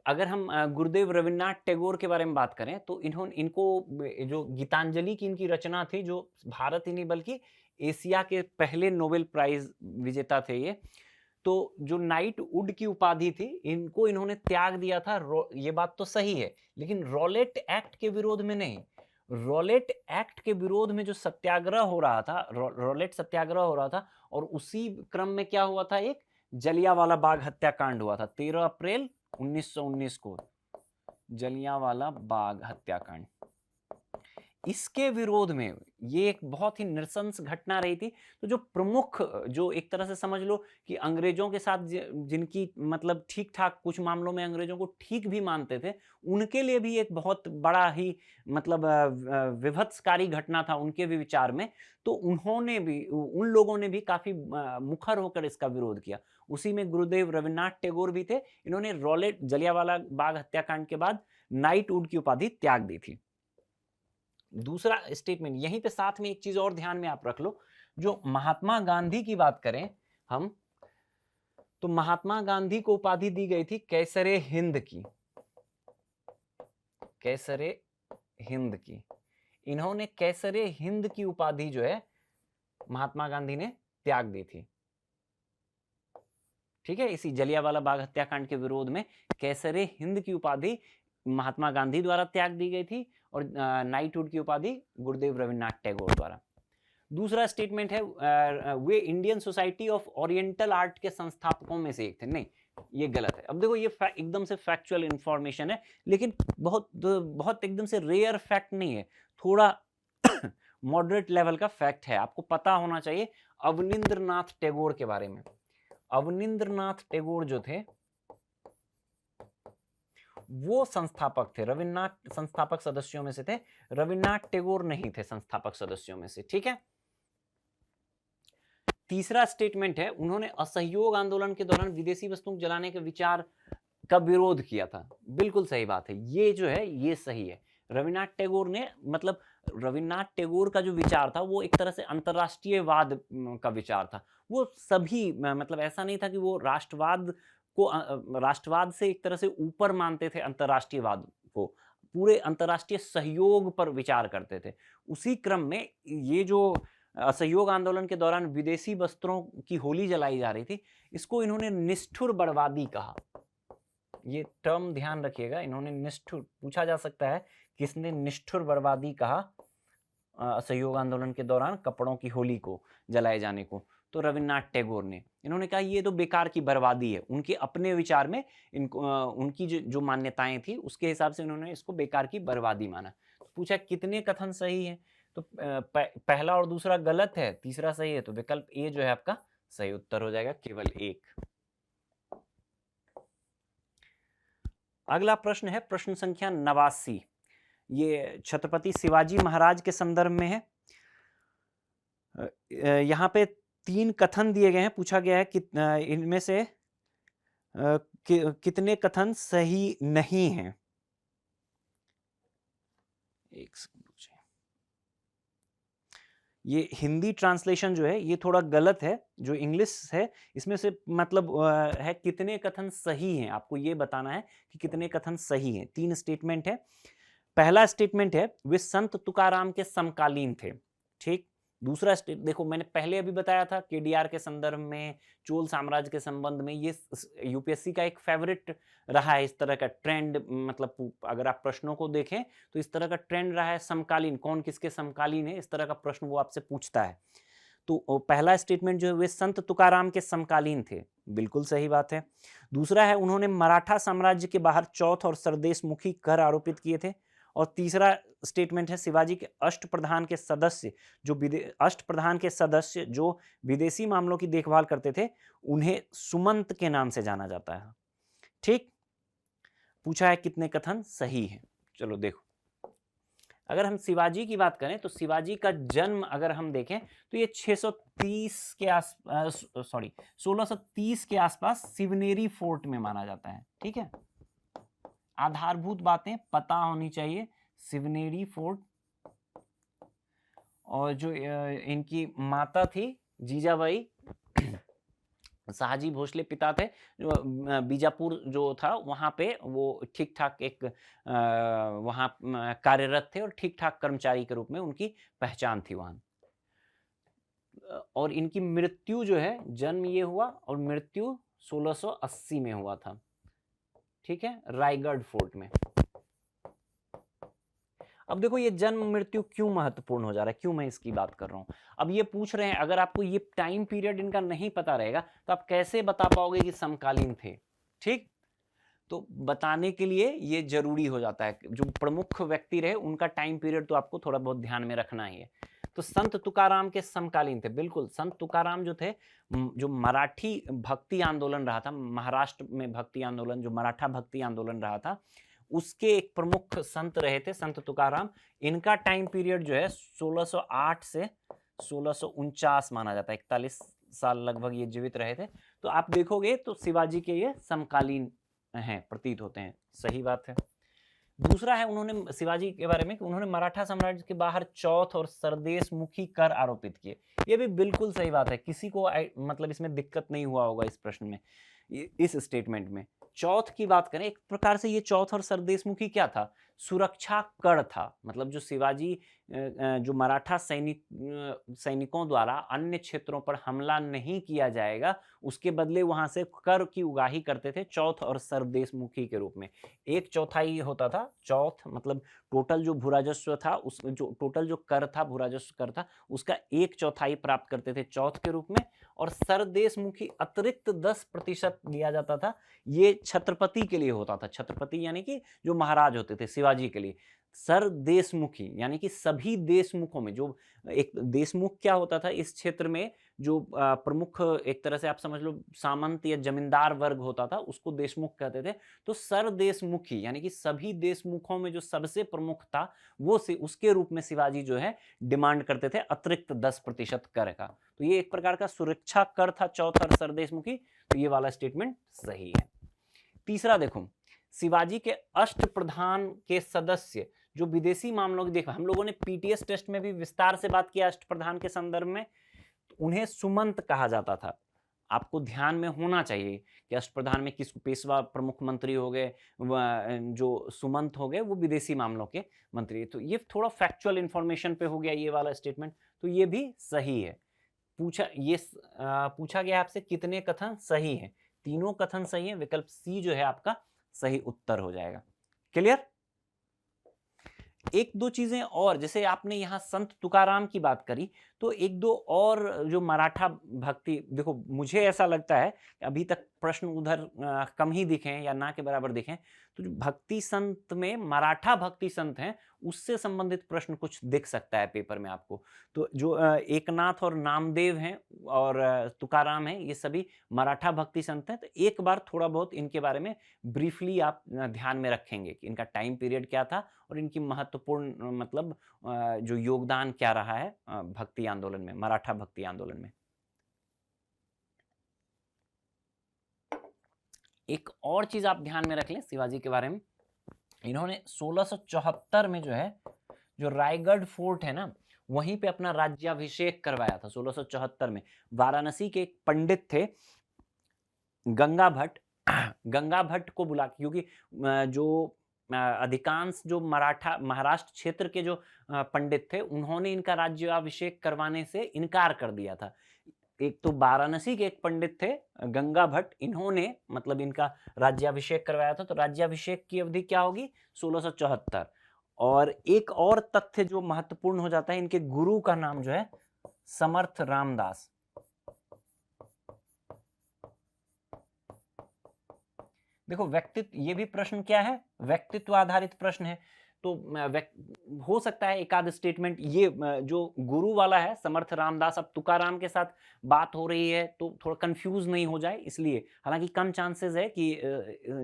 A: अगर हम गुरुदेव रविन्द्रनाथ टैगोर के बारे में बात करें तो इनको जो गीतांजलि की इनकी रचना थी, जो भारत ही नहीं बल्कि एशिया के पहले नोबेल प्राइज विजेता थे ये, तो जो नाइटवुड की उपाधि थी इनको इन्होंने त्याग दिया था। ये बात तो सही है, लेकिन रॉलेट एक्ट के विरोध में नहीं। रॉलेट एक्ट के विरोध में जो सत्याग्रह हो रहा था, रॉलेट सत्याग्रह हो रहा था, और उसी क्रम में क्या हुआ था, एक जलियांवाला बाग हत्याकांड हुआ था 13 अप्रैल 1919 को, जलियांवाला बाग हत्याकांड। इसके विरोध में ये एक बहुत ही नृशंस घटना रही थी। तो जो प्रमुख, जो एक तरह से समझ लो कि अंग्रेजों के साथ जिनकी मतलब ठीक ठाक, कुछ मामलों में अंग्रेजों को ठीक भी मानते थे, उनके लिए भी एक बहुत बड़ा ही मतलब विभत्सकारी घटना था उनके भी विचार में। तो उन्होंने भी, उन लोगों ने भी काफी मुखर होकर इसका विरोध किया। उसी में गुरुदेव रविन्द्रनाथ टैगोर भी थे। इन्होंने रॉलेट जलियांवाला बाग हत्याकांड के बाद नाइटहुड की उपाधि त्याग दी थी। दूसरा स्टेटमेंट, यहीं पे साथ में एक चीज और ध्यान में आप रख लो, जो महात्मा गांधी की बात करें हम, तो महात्मा गांधी को उपाधि दी गई थी कैसरे हिंद की, कैसरे हिंद की। इन्होंने कैसरे हिंद की उपाधि जो है महात्मा गांधी ने त्याग दी थी। ठीक है, इसी जलियांवाला बाग हत्याकांड के विरोध में कैसरे हिंद की उपाधि महात्मा गांधी द्वारा त्याग दी गई थी, और नाइटहुड की उपाधि गुरुदेव रविन्द्रनाथ टैगोर द्वारा। दूसरा स्टेटमेंट है वे Indian society of oriental art के संस्थापकों में से एक थे। नहीं, ये गलत है। अब देखो, ये एकदम से फैक्चुअल इंफॉर्मेशन है, लेकिन बहुत बहुत एकदम से रेयर फैक्ट नहीं है, थोड़ा मॉडरेट लेवल का फैक्ट है। आपको पता होना चाहिए अवनींद्रनाथ टैगोर के बारे में। अवनींद्रनाथ टैगोर जो थे वो संस्थापक थे, रविन्द्रनाथ संस्थापक सदस्यों में से थे, रविन्द्रनाथ टैगोर नहीं थे संस्थापक सदस्यों में से। ठीक है। तीसरा स्टेटमेंट है, उन्होंने असहयोग आंदोलन के दौरान विदेशी वस्तुओं जलाने के विचार का विरोध किया था। बिल्कुल सही बात है, ये जो है ये सही है। रविन्द्रनाथ टैगोर ने, मतलब रविन्द्रनाथ टैगोर का जो विचार था वो एक तरह से अंतर्राष्ट्रीयवाद का विचार था। वो सभी, मतलब ऐसा नहीं था कि वो राष्ट्रवाद को, राष्ट्रवाद से एक तरह से ऊपर मानते थे अंतर्राष्ट्रीयवाद को, पूरे अंतर्राष्ट्रीय सहयोग पर विचार करते थे। उसी क्रम में ये जो असहयोग आंदोलन के दौरान विदेशी वस्त्रों की होली जलाई जा रही थी, इसको इन्होंने निष्ठुर बर्बादी कहा। ये टर्म ध्यान रखिएगा, इन्होंने निष्ठुर, पूछा जा सकता है किसने निष्ठुर बर्बादी कहा असहयोग आंदोलन के दौरान कपड़ों की होली को जलाए जाने को, तो रविन्द्रनाथ टैगोर ने। इन्होंने कहा ये तो बेकार की बर्बादी है। उनके अपने विचार में इनको, उनकी जो मान्यताएं थी उसके हिसाब से उन्होंने इसको बेकार की बर्बादी माना। तो पूछा कितने कथन सही है, तो पहला और दूसरा गलत है, तीसरा सही है, तो विकल्प ए जो है आपका सही उत्तर हो जाएगा, केवल एक। अगला प्रश्न है प्रश्न संख्या 89। ये छत्रपति शिवाजी महाराज के संदर्भ में है। यहाँ पे 3 कथन दिए गए हैं, पूछा गया है कि इनमें से कितने कथन सही नहीं हैं। एक सेकंड, ये हिंदी ट्रांसलेशन जो है ये थोड़ा गलत है, जो इंग्लिश है इसमें से मतलब है कितने कथन सही हैं, आपको ये बताना है कि कितने कथन सही हैं। 3 स्टेटमेंट है। पहला स्टेटमेंट है वे संत तुकाराम के समकालीन थे। ठीक। दूसरा देखो, मैंने पहले अभी बताया था केडीआर के संदर्भ में, चोल साम्राज्य के संबंध में, ये यूपीएससी का एक फेवरेट रहा है इस तरह का ट्रेंड। मतलब अगर आप प्रश्नों को देखें तो इस तरह का ट्रेंड रहा है, समकालीन, कौन किसके समकालीन है, इस तरह का प्रश्न वो आपसे पूछता है। तो पहला स्टेटमेंट जो है वे संत तुकाराम के समकालीन थे, बिल्कुल सही बात है। दूसरा है उन्होंने मराठा साम्राज्य के बाहर चौथ और सरदेशमुखी कर आरोपित किए थे। और तीसरा स्टेटमेंट है शिवाजी के अष्टप्रधान के सदस्य जो विदेशी मामलों की देखभाल करते थे, उन्हें सुमंत के नाम से जाना जाता है। ठीक। पूछा है कितने कथन सही हैं। चलो देखो, अगर हम शिवाजी की बात करें तो शिवाजी का जन्म अगर हम देखें तो ये 630 के 1630 के आसपास शिवनेरी फोर्ट में माना जाता है। ठीक है, आधारभूत बातें पता होनी चाहिए। शिवनेरी फोर्ट, और जो इनकी माता थी जीजाबाई, शाहजी भोसले पिता थे, जो बीजापुर जो था वहाँ पे वो ठीक ठाक एक वहाँ कार्यरत थे और ठीक ठाक कर्मचारी के रूप में उनकी पहचान थी वहाँ। और इनकी मृत्यु जो है, जन्म ये हुआ और मृत्यु 1680 में हुआ था। ठीक है, रायगढ़ फोर्ट में। अब देखो ये जन्म मृत्यु क्यों महत्वपूर्ण हो जा रहा है, क्यों मैं इसकी बात कर रहा हूँ। अब ये पूछ रहे हैं, अगर आपको ये टाइम पीरियड इनका नहीं पता रहेगा तो आप कैसे बता पाओगे कि समकालीन थे। ठीक, तो बताने के लिए ये जरूरी हो जाता है, जो प्रमुख व्यक्ति रहे उनका टाइम पीरियड तो आपको थोड़ा बहुत ध्यान में रखना ही है। तो संत तुकाराम के समकालीन थे, बिल्कुल। संत तुकाराम जो थे, जो मराठी भक्ति आंदोलन रहा था, महाराष्ट्र में भक्ति आंदोलन, जो मराठा भक्ति आंदोलन रहा था, उसके एक प्रमुख संत रहे थे संत तुकाराम। इनका टाइम पीरियड जो है 1608 से 1649 माना जाता है, 41 साल लगभग ये जीवित रहे थे। तो आप देखोगे तो शिवाजी के ये समकालीन हैं, प्रतीत होते हैं। सही बात है। दूसरा है, उन्होंने शिवाजी के बारे में कि उन्होंने मराठा साम्राज्य के बाहर चौथ और सरदेश मुखी कर आरोपित किए। ये भी बिल्कुल सही बात है, किसी को मतलब इसमें दिक्कत नहीं हुआ होगा इस प्रश्न में, इस स्टेटमेंट में। चौथ की बात करें, एक प्रकार से ये चौथ और सरदेशमुखी क्या था, सुरक्षा कर था। मतलब जो शिवाजी जो मराठा सैनिकों द्वारा अन्य क्षेत्रों पर हमला नहीं किया जाएगा, उसके बदले वहां से कर की उगाही करते थे चौथ और सरदेशमुखी के रूप में। एक चौथाई होता था चौथ, मतलब टोटल जो भूराजस्व था, उस जो टोटल जो कर था, भूराजस्व कर था, उसका एक चौथाई प्राप्त करते थे चौथ के रूप में। और सरदेशमुखी अतिरिक्त 10% दिया जाता था, ये छत्रपति के लिए होता था। छत्रपति यानी कि जो महाराज होते थे शिवाजी के लिए। सरदेशमुखी यानी कि सभी देशमुखों में, जो एक देशमुख क्या होता था इस क्षेत्र में, जो प्रमुख एक तरह से आप समझ लो सामंत या जमींदार वर्ग होता था, उसको देशमुख कहते थे। तो सरदेशमुखी यानी कि सभी देशमुखों में जो सबसे प्रमुख था, वो उसके रूप में शिवाजी जो है डिमांड करते थे अतिरिक्त 10% कर का। तो ये एक प्रकार का सुरक्षा कर था चौथ और सरदेशमुखी। तो ये वाला स्टेटमेंट सही है। तीसरा देखो, शिवाजी के अष्टप्रधान के सदस्य जो विदेशी मामलों की, देखो हम लोगों ने पीटीएस टेस्ट में भी विस्तार से बात किया अष्टप्रधान के संदर्भ में, उन्हें सुमंत कहा जाता था। आपको ध्यान में होना चाहिए कि अष्टप्रधान में किस पेशवा प्रमुख मंत्री हो गए, जो सुमंत हो गए वो विदेशी मामलों के मंत्री। तो ये थोड़ा फैक्चुअल इंफॉर्मेशन पे हो गया ये वाला स्टेटमेंट, तो ये भी सही है। पूछा गया आपसे कितने कथन सही हैं, तीनों कथन सही है। विकल्प सी जो है आपका सही उत्तर हो जाएगा। क्लियर। एक दो चीजें और, जैसे आपने यहां संत तुकाराम की बात करी, तो एक दो और जो मराठा भक्ति, देखो मुझे ऐसा लगता है अभी तक प्रश्न उधर कम ही दिखे हैं या ना के बराबर दिखे हैं। तो जो भक्ति संत में मराठा भक्ति संत हैं, उससे संबंधित प्रश्न कुछ दिख सकता है पेपर में आपको। तो जो एकनाथ और नामदेव हैं और तुकाराम हैं, ये सभी मराठा भक्ति संत हैं। तो एक बार थोड़ा बहुत इनके बारे में ब्रीफली आप ध्यान में रखेंगे कि इनका टाइम पीरियड क्या था और इनकी महत्वपूर्ण मतलब जो योगदान क्या रहा है भक्ति आंदोलन में, मराठा भक्ति आंदोलन में। एक और चीज आप ध्यान में रख लें शिवाजी के बारे में, इन्होंने 1674 में जो है, जो रायगढ़ फोर्ट है ना, वहीं पे अपना राज्याभिषेक करवाया था 1674 में। वाराणसी के एक पंडित थे गंगा भट्ट, गंगा भट्ट को बुला, क्योंकि जो अधिकांश जो महाराष्ट्र क्षेत्र के जो पंडित थे, उन्होंने इनका राज्याभिषेक करवाने से इनकार कर दिया था। एक तो वाराणसी के एक पंडित थे गंगा भट्ट, इन्होंने मतलब इनका राज्याभिषेक करवाया था। तो राज्याभिषेक की अवधि क्या होगी, 1674। और एक और तथ्य जो महत्वपूर्ण हो जाता है, इनके गुरु का नाम जो है समर्थ रामदास। देखो व्यक्तित्व, ये भी प्रश्न क्या है, व्यक्तित्व आधारित प्रश्न है। तो हो सकता है एक आध स्टेटमेंट, ये जो गुरु वाला है समर्थ रामदास, अब तुकाराम के साथ बात हो रही है तो थोड़ा कंफ्यूज नहीं हो जाए इसलिए। हालांकि कम चांसेस है कि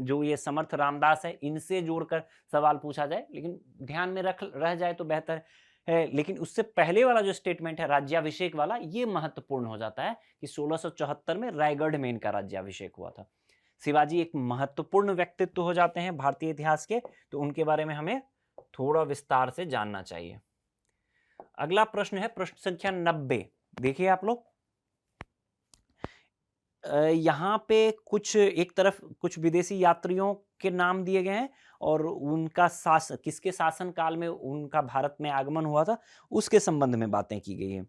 A: जो ये समर्थ रामदास है इनसे जोड़कर सवाल पूछा जाए, लेकिन ध्यान में रह जाए तो बेहतर है। लेकिन उससे पहले वाला जो स्टेटमेंट है राज्याभिषेक वाला, ये महत्वपूर्ण हो जाता है कि 1674 में रायगढ़ में इनका राज्याभिषेक हुआ था। शिवाजी एक महत्वपूर्ण व्यक्तित्व हो जाते हैं भारतीय इतिहास के, तो उनके बारे में हमें थोड़ा विस्तार से जानना चाहिए। अगला प्रश्न है प्रश्न संख्या 90। देखिए आप लोग, यहां पे कुछ एक तरफ कुछ विदेशी यात्रियों के नाम दिए गए हैं और उनका किसके शासन काल में उनका भारत में आगमन हुआ था उसके संबंध में बातें की गई है।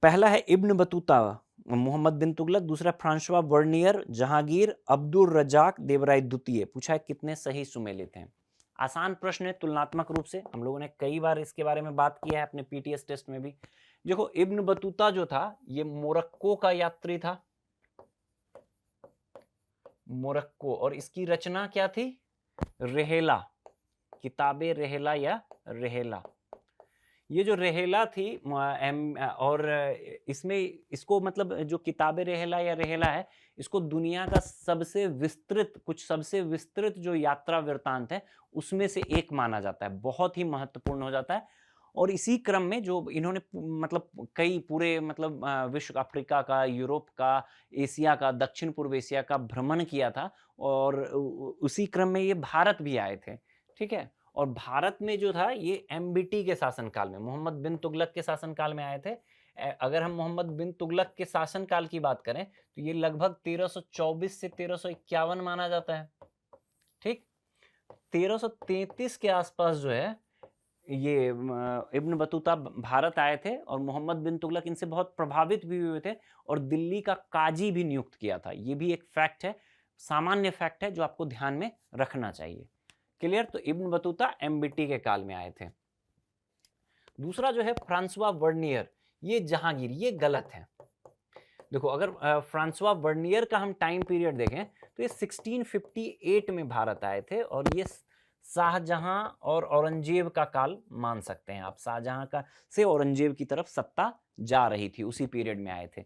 A: पहला है इब्न बतूता, मोहम्मद बिन तुगलक। दूसरा फ्रांसवा वर्नियर, जहांगीर, अब्दुल रजाक, देवराय द्वितीय। पूछा है कितने सही सुमेलित हैं। आसान प्रश्न है तुलनात्मक रूप से, हम लोगों ने कई बार इसके बारे में बात किया है अपने पीटीएस टेस्ट में भी। देखो इब्न बतूता जो था ये मोरक्को का यात्री था, मोरक्को, और इसकी रचना क्या थी? रेहेला, किताबे रेहेला या रेहेला। ये जो रेहेला थी और इसमें इसको मतलब जो किताबे रेहेला या रेहेला है, इसको दुनिया का सबसे विस्तृत जो यात्रा वृत्तांत है उसमें से एक माना जाता है, बहुत ही महत्वपूर्ण हो जाता है। और इसी क्रम में जो इन्होंने मतलब कई पूरे मतलब विश्व, अफ्रीका का, यूरोप का, एशिया का, दक्षिण पूर्व एशिया का भ्रमण किया था, और उसी क्रम में ये भारत भी आए थे, ठीक है। और भारत में जो था ये एमबीटी के शासनकाल में, मोहम्मद बिन तुगलक के शासनकाल में आए थे। अगर हम मोहम्मद बिन तुगलक के शासनकाल की बात करें तो ये लगभग 1324 से 1351 माना जाता है, ठीक। 1333 के आसपास जो है ये इब्न बतूता भारत आए थे, और मोहम्मद बिन तुगलक इनसे बहुत प्रभावित भी हुए थे, और दिल्ली का काजी भी नियुक्त किया था। ये भी एक फैक्ट है, सामान्य फैक्ट है जो आपको ध्यान में रखना चाहिए। क्लियर? तो इब्न बतूता एमबीटी के काल में आए थे। दूसरा जो है फ्रांसवा वर्नियर, ये जहांगीर, ये गलत है। देखो अगर फ्रांसवा वर्नियर का हम टाइम पीरियड देखें तो ये 1658 में भारत आए थे, और ये शाहजहां और औरंगजेब का काल मान सकते हैं आप। शाहजहां का से औरंगजेब की तरफ सत्ता जा रही थी, उसी पीरियड में आए थे।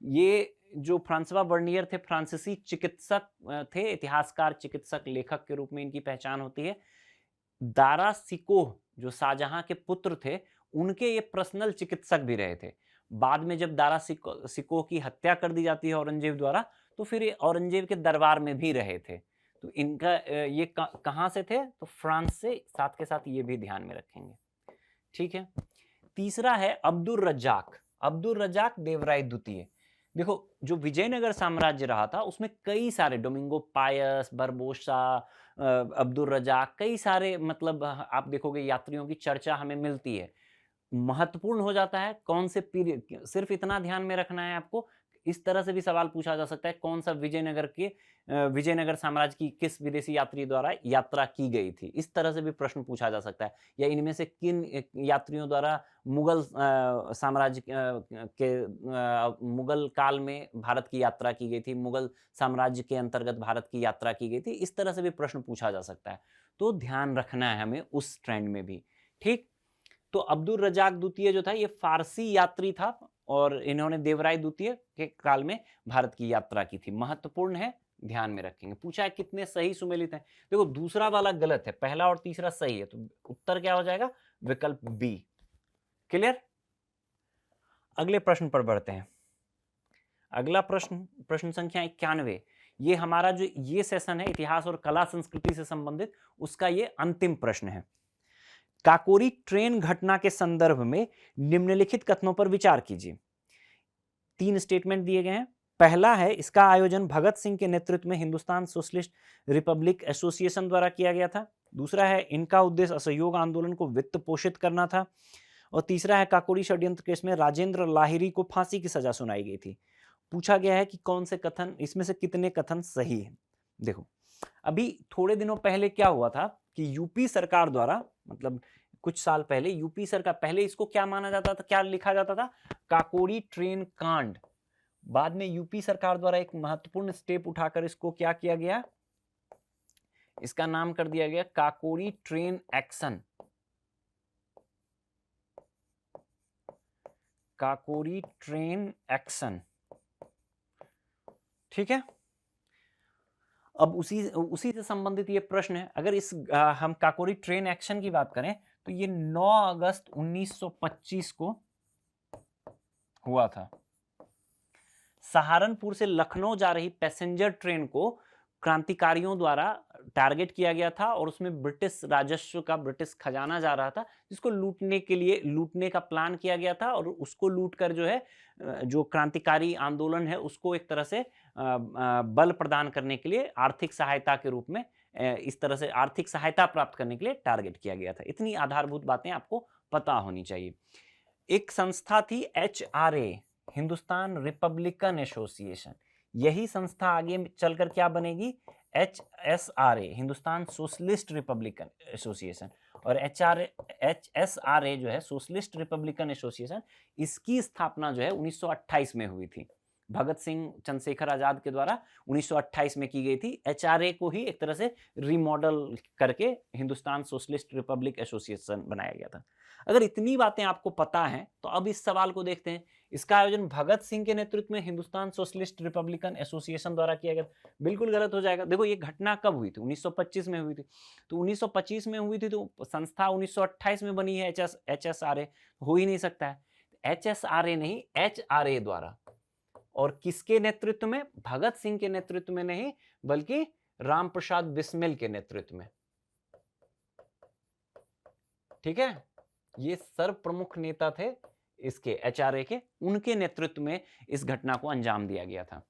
A: ये जो फ्रांसवा वर्नियर थे, फ्रांसीसी चिकित्सक थे, इतिहासकार, चिकित्सक, लेखक के रूप में इनकी पहचान होती है। दारा सिकोह जो शाहजहां के पुत्र थे, उनके ये पर्सनल चिकित्सक भी रहे थे। बाद में जब दारा सिकोह की हत्या कर दी जाती है औरंगजेब द्वारा, तो फिर ये औरंगजेब के दरबार में भी रहे थे। तो इनका ये कहाँ से थे? तो फ्रांस से। साथ के साथ ये भी ध्यान में रखेंगे, ठीक है। तीसरा है अब्दुल रज्जाक, अब्दुल रज्जाक देवराय द्वितीय। देखो जो विजयनगर साम्राज्य रहा था उसमें कई सारे, डोमिंगो पायस, बरबोसा, अब्दुल रज्जाक, कई सारे मतलब आप देखोगे यात्रियों की चर्चा हमें मिलती है। महत्वपूर्ण हो जाता है कौन से पीरियड, सिर्फ इतना ध्यान में रखना है आपको। इस तरह से भी सवाल पूछा जा सकता है कौन सा विजयनगर साम्राज्य की किस विदेशी यात्री द्वारा यात्रा की गई थी, इस तरह से भी प्रश्न पूछा जा सकता है। या इनमें से किन यात्रियों द्वारा मुगल साम्राज्य मुगल काल में भारत की यात्रा की गई थी, मुगल साम्राज्य के अंतर्गत भारत की यात्रा की गई थी, इस तरह से भी प्रश्न पूछा जा सकता है। तो ध्यान रखना है हमें उस ट्रेंड में भी, ठीक। तो अब्दुल रज्जाक द्वितीय जो था ये फारसी यात्री था, और इन्होंने देवराय द्वितीय के काल में भारत की यात्रा की थी। महत्वपूर्ण है, ध्यान में रखेंगे। पूछा है कितने सही सुमेलित हैं। देखो दूसरा वाला गलत है, पहला और तीसरा सही है, तो उत्तर क्या हो जाएगा? विकल्प बी। क्लियर? अगले प्रश्न पर बढ़ते हैं। अगला प्रश्न संख्या 91। ये हमारा जो ये सेशन है इतिहास और कला संस्कृति से संबंधित, उसका ये अंतिम प्रश्न है। काकोरी ट्रेन घटना के संदर्भ में निम्नलिखित कथनों पर विचार कीजिए। 3 स्टेटमेंट दिए गए हैं। पहला है इसका आयोजन भगत सिंह के नेतृत्व में हिंदुस्तान सोशलिस्ट रिपब्लिक एसोसिएशन द्वारा किया गया था। दूसरा है इनका उद्देश्य असहयोग आंदोलन को वित्त पोषित करना था। और तीसरा है काकोरी षड्यंत्र केस में राजेंद्र लाहिरी को फांसी की सजा सुनाई गई थी। पूछा गया है कि कौन से कथन, इसमें से कितने कथन सही है। देखो अभी थोड़े दिनों पहले क्या हुआ था कि यूपी सरकार द्वारा, मतलब कुछ साल पहले यूपी सरकार, पहले इसको क्या माना जाता था, क्या लिखा जाता था? काकोरी ट्रेन कांड। बाद में यूपी सरकार द्वारा एक महत्वपूर्ण स्टेप उठाकर इसको क्या किया गया? इसका नाम कर दिया गया Kakori train action. Kakori train action, ठीक है। अब उसी से संबंधित ये प्रश्न है। अगर इस हम काकोरी ट्रेन एक्शन की बात करें तो ये 9 अगस्त 1925 को हुआ था। सहारनपुर से लखनऊ जा रही पैसेंजर ट्रेन को क्रांतिकारियों द्वारा टारगेट किया गया था, और उसमें ब्रिटिश राजस्व का, ब्रिटिश खजाना जा रहा था, जिसको लूटने का प्लान किया गया था। और उसको लूटकर जो है जो क्रांतिकारी आंदोलन है उसको एक तरह से बल प्रदान करने के लिए, आर्थिक सहायता के रूप में, इस तरह से आर्थिक सहायता प्राप्त करने के लिए टारगेट किया गया था। इतनी आधारभूत बातें आपको पता होनी चाहिए। एक संस्था थी HRA, हिंदुस्तान रिपब्लिकन एसोसिएशन। यही संस्था आगे चलकर क्या बनेगी? HSRA Hindustan socialist Republican association, और HSRA जो है सोशलिस्ट रिपब्लिकन एसोसिएशन, इसकी स्थापना जो है 1928 में हुई थी। भगत सिंह चंद्रशेखर आजाद के द्वारा 1928 में की गई थी। HRA को ही एक तरह से रिमॉडल करके हिंदुस्तान सोशलिस्ट रिपब्लिक एसोसिएशन बनाया गया था। अगर इतनी बातें आपको पता हैं तो अब इस सवाल को देखते हैं। इसका आयोजन भगत सिंह के नेतृत्व में हिंदुस्तान सोशलिस्ट रिपब्लिकन एसोसिएशन द्वारा किया गया। बिल्कुल गलत हो जाएगा। देखो ये घटना कब हुई थी? 1925 में हुई थी। तो 1925 में हुई थी तो संस्था 1928 में बनी है HSRA, हो ही नहीं सकता है। HSRA नहीं, HRA द्वारा। और किसके नेतृत्व में? भगत सिंह के नेतृत्व में नहीं, बल्कि राम प्रसाद बिस्मिल के नेतृत्व में। ठीक है, ये सर्व प्रमुख नेता थे इसके HRA के, उनके नेतृत्व में इस घटना को अंजाम दिया गया था।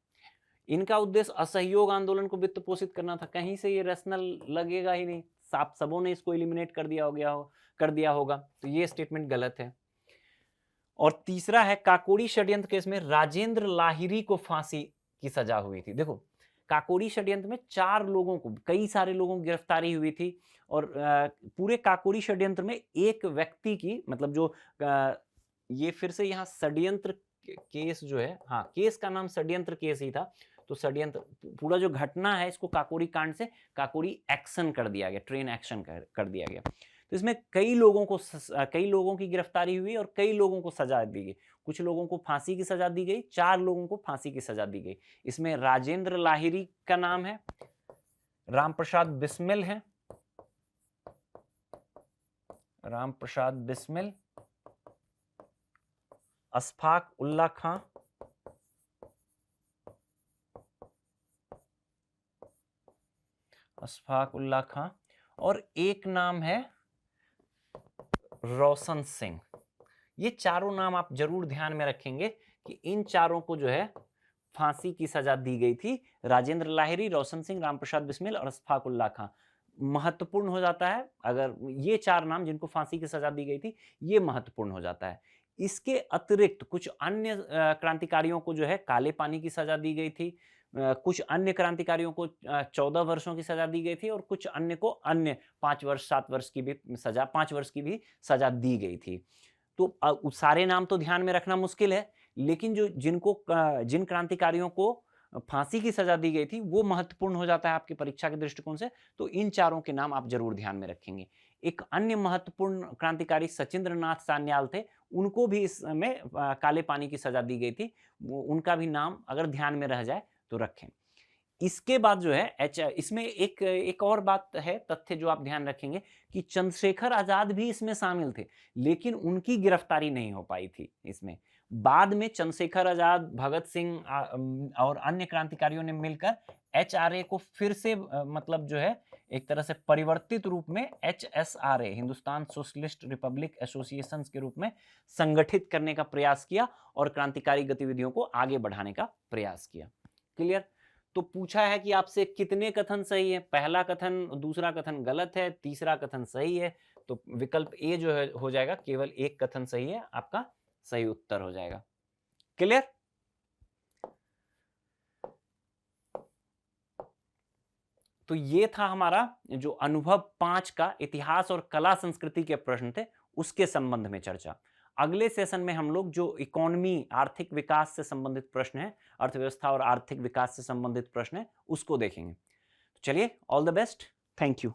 A: इनका उद्देश्य असहयोग आंदोलन को वित्त पोषित करना था। कहीं से ये रैशनल लगेगा ही नहीं, साफ सबों ने इसको एलिमिनेट कर दिया होगा, तो ये स्टेटमेंट गलत है। और तीसरा है काकोरी षड्यंत्र केस में राजेंद्र लाहिरी को फांसी की सजा हुई थी। देखो काकोरी षड्यंत्र में 4 लोगों को, कई सारे लोगों की गिरफ्तारी हुई थी, और पूरे काकोरी षड्यंत्र में एक व्यक्ति की, मतलब जो ये फिर से यहाँ षड्यंत्र केस जो है, हाँ केस का नाम षड्यंत्र केस ही था, तो षड्यंत्र पूरा जो घटना है इसको काकोरी कांड से काकोरी एक्शन कर दिया गया, ट्रेन एक्शन कर दिया गया। तो इसमें कई लोगों की गिरफ्तारी हुई और कई लोगों को सजा दी गई। कुछ लोगों को फांसी की सजा दी गई, 4 लोगों को फांसी की सजा दी गई। इसमें राजेंद्र लाहिरी का नाम है, राम प्रसाद बिस्मिल है, राम प्रसाद बिस्मिल, अशफाक उल्ला खां, और एक नाम है रोशन सिंह। ये चारों नाम आप जरूर ध्यान में रखेंगे कि इन चारों को जो है फांसी की सजा दी गई थी। राजेंद्र लाहिरी, रोशन सिंह, राम प्रसाद बिस्मिल और अशफाक उल्ला खां। महत्वपूर्ण हो जाता है अगर ये 4 नाम जिनको फांसी की सजा दी गई थी, ये महत्वपूर्ण हो जाता है। इसके अतिरिक्त कुछ अन्य क्रांतिकारियों को जो है काले पानी की सजा दी गई थी, कुछ अन्य क्रांतिकारियों को 14 वर्षों की सजा दी गई थी, और कुछ अन्य को 5 वर्ष 7 वर्ष की भी सजा, 5 वर्ष की भी सजा दी गई थी। तो सारे नाम तो ध्यान में रखना मुश्किल है, लेकिन जिन क्रांतिकारियों को फांसी की सजा दी गई थी वो महत्वपूर्ण हो जाता है आपकी परीक्षा के दृष्टिकोण से, तो इन चारों के नाम आप जरूर ध्यान में रखेंगे। एक अन्य महत्वपूर्ण क्रांतिकारी सचिंद्र नाथ सान्याल थे, उनको भी इसमें काले पानी की सजा दी गई थी, उनका भी नाम अगर ध्यान में रह जाए तो रखें। इसके बाद जो है इसमें एक और बात है, तथ्य जो आप ध्यान रखेंगे कि चंद्रशेखर आजाद भी इसमें शामिल थे, लेकिन उनकी गिरफ्तारी नहीं हो पाई थी इसमें। बाद में चंद्रशेखर आजाद, भगत सिंह और अन्य क्रांतिकारियों ने मिलकर HRA को फिर से मतलब जो है एक तरह से परिवर्तित रूप में HSRA Hindustan socialist Republic association के रूप में संगठित करने का प्रयास किया और क्रांतिकारी गतिविधियों को आगे बढ़ाने का प्रयास किया। क्लियर? तो पूछा है कि आपसे कितने कथन सही है? पहला कथन, दूसरा कथन गलत है, तीसरा कथन सही है, तो विकल्प ए जो है हो जाएगा, केवल एक कथन सही है, आपका सही उत्तर हो जाएगा। क्लियर? तो ये था हमारा जो अनुभव 5 का इतिहास और कला संस्कृति के प्रश्न थे, उसके संबंध में चर्चा। अगले सेशन में हम लोग जो इकोनॉमी, आर्थिक विकास से संबंधित प्रश्न है, अर्थव्यवस्था और आर्थिक विकास से संबंधित प्रश्न है, उसको देखेंगे। तो चलिए, all the best, thank you.